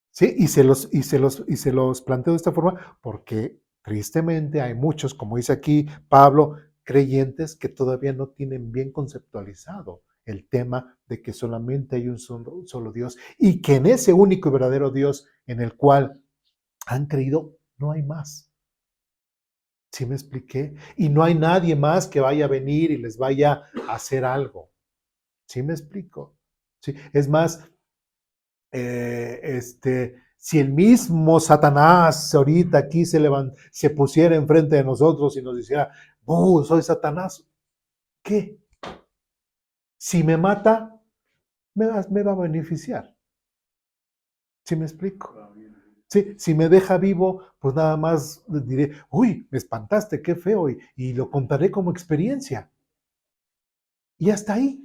Sí, y se los planteo de esta forma porque tristemente hay muchos, como dice aquí Pablo, creyentes que todavía no tienen bien conceptualizado el tema de que solamente hay un solo Dios y que en ese único y verdadero Dios en el cual han creído no hay más. ¿Sí me expliqué? Y no hay nadie más que vaya a venir y les vaya a hacer algo. ¿Sí me explico? ¿Sí? Es más, si el mismo Satanás ahorita aquí se pusiera enfrente de nosotros y nos dijera, soy Satanás, ¿qué? Si me mata, me va a beneficiar. ¿Sí me explico? Sí, si me deja vivo, pues nada más diré, uy, me espantaste, qué feo, y lo contaré como experiencia. Y hasta ahí.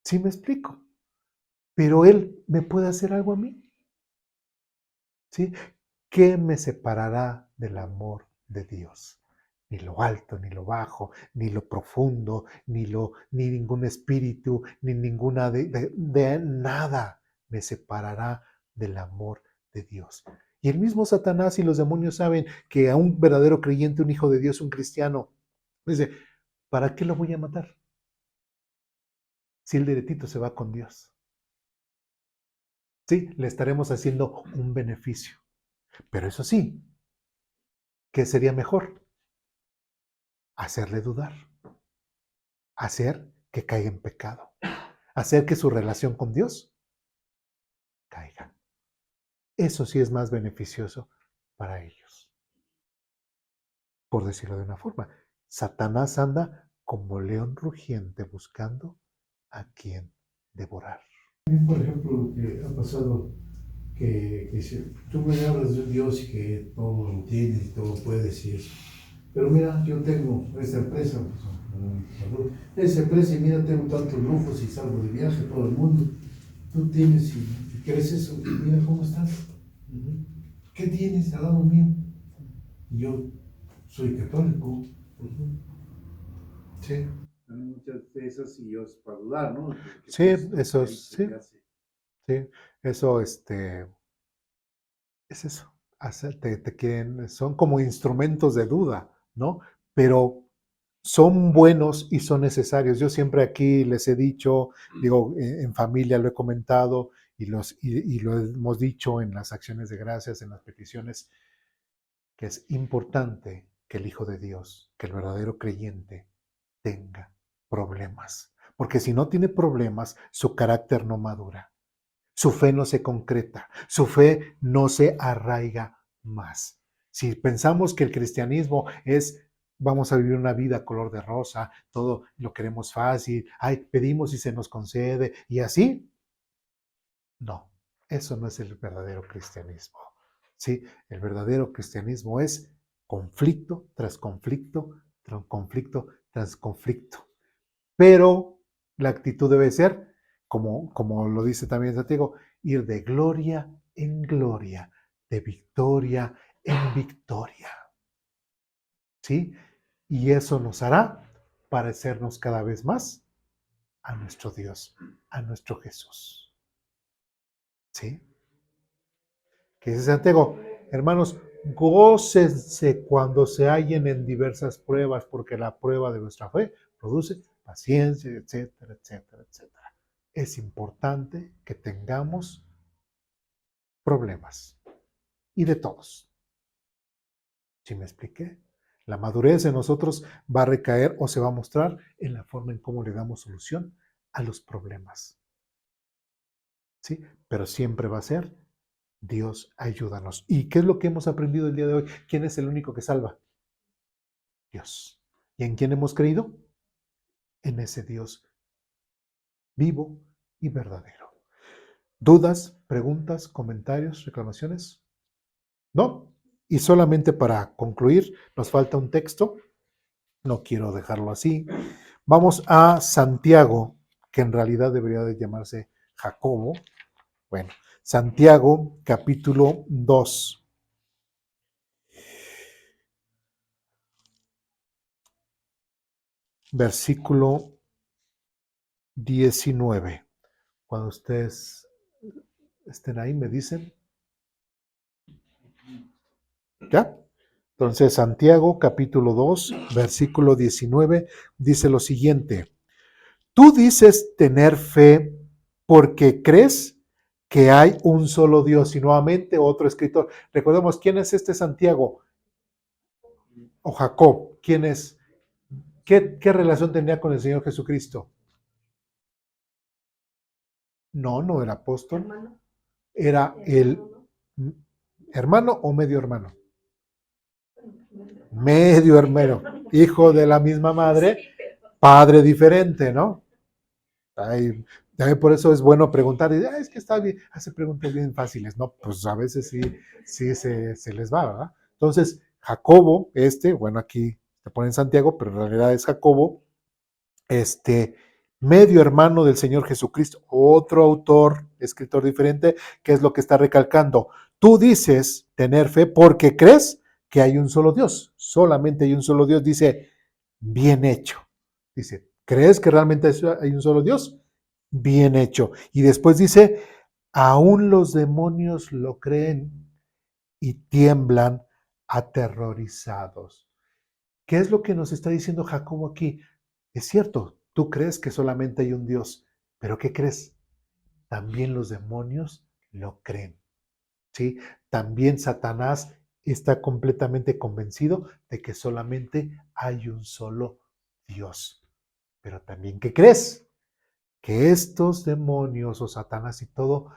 ¿Sí me explico? Pero él me puede hacer algo a mí. ¿Sí? ¿Qué me separará del amor de Dios? Ni lo alto, ni lo bajo, ni lo profundo, ni ningún espíritu, ni ninguna de nada me separará del amor de Dios. Y el mismo Satanás y los demonios saben que a un verdadero creyente, un hijo de Dios, un cristiano, dice, ¿para qué lo voy a matar? Si el directito se va con Dios. Sí, le estaremos haciendo un beneficio. Pero eso sí, ¿qué sería mejor? Hacerle dudar, hacer que caiga en pecado, hacer que su relación con Dios caiga. Eso sí es más beneficioso para ellos. Por decirlo de una forma, Satanás anda como león rugiente buscando a quien devorar. Por ejemplo, lo que ha pasado, que si tú me hablas de un Dios y que todo lo tienes y todo puedes y eso. Pero mira, yo tengo esta empresa, esa empresa y mira, tengo tantos lujos y salgo de viaje a todo el mundo. Tú tienes y crees eso, y mira cómo estás. ¿Qué tienes al lado mío? Y yo soy católico. Sí, Hay muchas de esas y yo es para dudar, ¿no? sí, eso sí, sí, eso es eso. Te quieren, son como instrumentos de duda, ¿no? Pero son buenos y son necesarios. Yo siempre aquí les he dicho, digo, en familia lo he comentado y lo hemos dicho en las acciones de gracias, en las peticiones, que es importante que el Hijo de Dios, que el verdadero creyente, tenga problemas. Porque si no tiene problemas, su carácter no madura. Su fe no se concreta, su fe no se arraiga más. Si pensamos que el cristianismo es, vamos a vivir una vida color de rosa, todo lo queremos fácil, ay, pedimos y se nos concede, y así, no, eso no es el verdadero cristianismo. ¿Sí? El verdadero cristianismo es conflicto tras conflicto, tras conflicto tras conflicto. Pero la actitud debe ser, como lo dice también Santiago, ir de gloria en gloria, de victoria en victoria. ¿Sí? Y eso nos hará parecernos cada vez más a nuestro Dios, a nuestro Jesús. ¿Sí? Que dice Santiago, hermanos, gócense cuando se hallen en diversas pruebas, porque la prueba de vuestra fe produce paciencia, etcétera, etcétera, etcétera. Es importante que tengamos problemas y de todos. ¿Sí me expliqué? La madurez en nosotros va a recaer o se va a mostrar en la forma en cómo le damos solución a los problemas. ¿Sí? Pero siempre va a ser Dios, ayúdanos. ¿Y qué es lo que hemos aprendido el día de hoy? ¿Quién es el único que salva? Dios. ¿Y en quién hemos creído? En ese Dios vivo y verdadero. ¿Dudas, preguntas, comentarios, reclamaciones? ¿No? Y solamente para concluir, nos falta un texto. No quiero dejarlo así. Vamos a Santiago, que en realidad debería de llamarse Jacobo. Bueno, Santiago, capítulo 2. Versículo 19. Cuando ustedes estén ahí, me dicen. ¿Ya? Entonces, Santiago, capítulo 2, versículo 19, dice lo siguiente. Tú dices tener fe porque crees que hay un solo Dios. Y nuevamente otro escritor. Recordemos, ¿quién es este Santiago? O Jacob. ¿Quién es? ¿Qué relación tenía con el Señor Jesucristo? No, no era apóstol. Hermano. Era el hermano o medio hermano. Medio hermano, hijo de la misma madre, padre diferente, ¿no? Ay, por eso es bueno preguntar, y, es que está bien, hace preguntas bien fáciles, ¿no? Pues a veces sí se les va, ¿verdad? Entonces, Jacobo, bueno, aquí te ponen Santiago, pero en realidad es Jacobo, medio hermano del Señor Jesucristo, otro autor, escritor diferente, que es lo que está recalcando. Tú dices tener fe porque crees que hay un solo Dios, solamente hay un solo Dios, dice, bien hecho. Dice, ¿crees que realmente hay un solo Dios? Bien hecho. Y después dice, aún los demonios lo creen y tiemblan aterrorizados. ¿Qué es lo que nos está diciendo Jacobo aquí? Es cierto, tú crees que solamente hay un Dios, pero ¿qué crees? También los demonios lo creen. ¿Sí? También Satanás está completamente convencido de que solamente hay un solo Dios. Pero también, ¿qué crees? Que estos demonios o Satanás y todo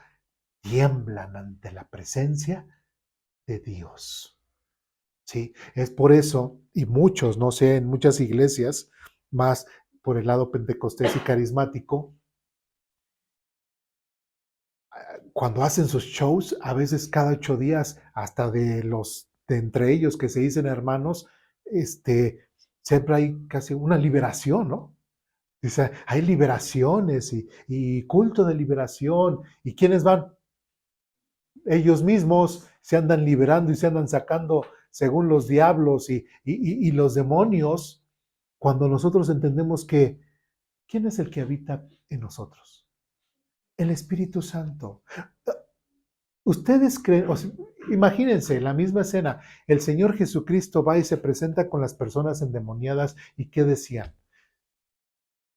tiemblan ante la presencia de Dios. Sí, es por eso, y muchos, no sé, en muchas iglesias, más por el lado pentecostés y carismático, cuando hacen sus shows, a veces cada 8 días, hasta de entre ellos que se dicen hermanos, siempre hay casi una liberación, ¿no? Dice, hay liberaciones y culto de liberación. ¿Y quiénes van? Ellos mismos se andan liberando y se andan sacando según los diablos y los demonios, cuando nosotros entendemos que, ¿quién es el que habita en nosotros? El Espíritu Santo. Ustedes creen, o sea, imagínense la misma escena, el Señor Jesucristo va y se presenta con las personas endemoniadas y ¿qué decían?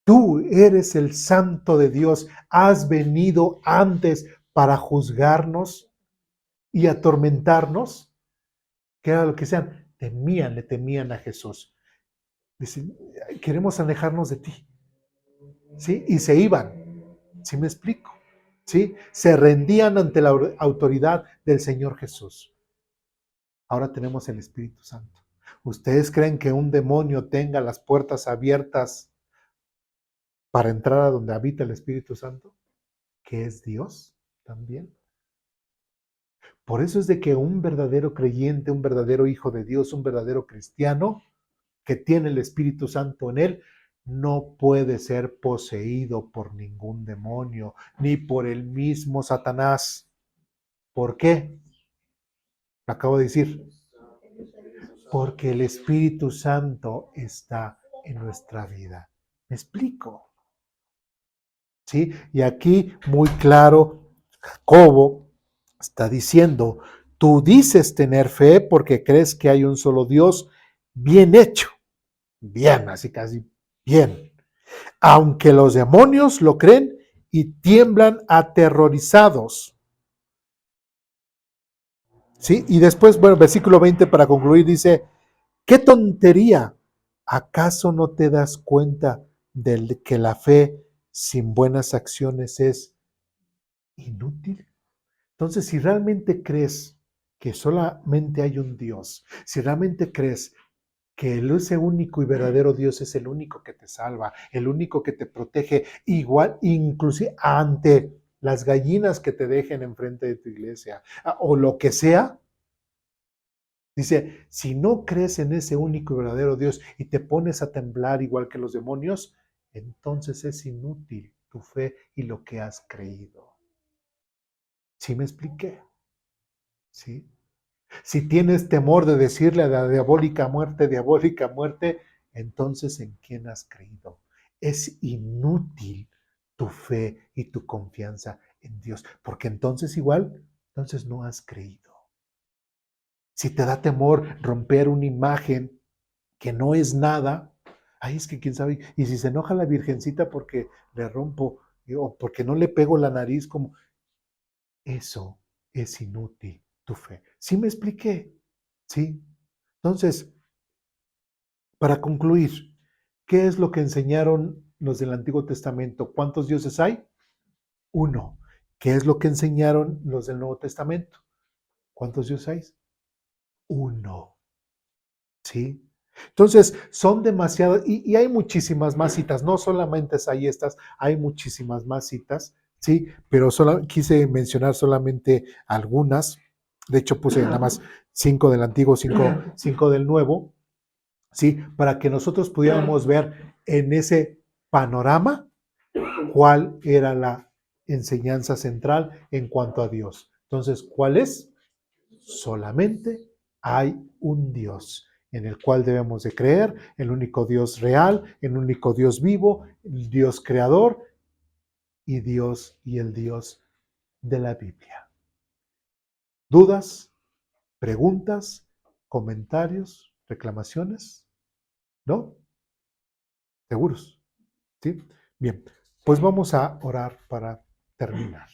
Tú eres el Santo de Dios, has venido antes para juzgarnos y atormentarnos, que era lo que sean, le temían a Jesús. Dicen, queremos alejarnos de ti, ¿sí? Y se iban, ¿sí me explico? ¿Sí? Se rendían ante la autoridad del Señor Jesús. Ahora tenemos el Espíritu Santo. ¿Ustedes creen que un demonio tenga las puertas abiertas para entrar a donde habita el Espíritu Santo? Que es Dios también. Por eso es de que un verdadero creyente, un verdadero hijo de Dios, un verdadero cristiano que tiene el Espíritu Santo en él, no puede ser poseído por ningún demonio, ni por el mismo Satanás. ¿Por qué? Lo acabo de decir. Porque el Espíritu Santo está en nuestra vida. ¿Me explico? ¿Sí? Y aquí muy claro, Jacobo está diciendo, tú dices tener fe porque crees que hay un solo Dios, bien hecho, bien, así casi bien. Aunque los demonios lo creen y tiemblan aterrorizados. ¿Sí? Y después, bueno, versículo 20 para concluir dice, ¡qué tontería! ¿Acaso no te das cuenta de que la fe sin buenas acciones es inútil? Entonces, si realmente crees que solamente hay un Dios, si realmente crees que ese único y verdadero Dios es el único que te salva, el único que te protege, igual, inclusive ante las gallinas que te dejen enfrente de tu iglesia, o lo que sea, dice, si no crees en ese único y verdadero Dios y te pones a temblar igual que los demonios, entonces es inútil tu fe y lo que has creído. ¿Sí me expliqué? ¿Sí? Si tienes temor de decirle a la diabólica muerte, entonces ¿en quién has creído? Es inútil tu fe y tu confianza en Dios, porque entonces entonces no has creído. Si te da temor romper una imagen que no es nada, ay, es que quién sabe, y si se enoja la virgencita porque le rompo o porque no le pego la nariz, como eso es inútil tu fe. ¿Sí me expliqué? ¿Sí? Entonces, para concluir, ¿qué es lo que enseñaron los del Antiguo Testamento? ¿Cuántos dioses hay? Uno. ¿Qué es lo que enseñaron los del Nuevo Testamento? ¿Cuántos dioses hay? Uno. ¿Sí? Entonces, son demasiadas, y hay muchísimas más citas, no solamente hay estas, hay muchísimas más citas, ¿sí? Pero solo, quise mencionar solamente algunas, de hecho puse nada más 5 del Antiguo, 5 del Nuevo, ¿sí? Para que nosotros pudiéramos ver en ese panorama cuál era la enseñanza central en cuanto a Dios. Entonces, ¿cuál es? Solamente hay un Dios en el cual debemos de creer, el único Dios real, el único Dios vivo, el Dios creador y el Dios de la Biblia. ¿Dudas? ¿Preguntas? ¿Comentarios? ¿Reclamaciones? ¿No? ¿Seguros? ¿Sí? Bien, pues vamos a orar para terminar.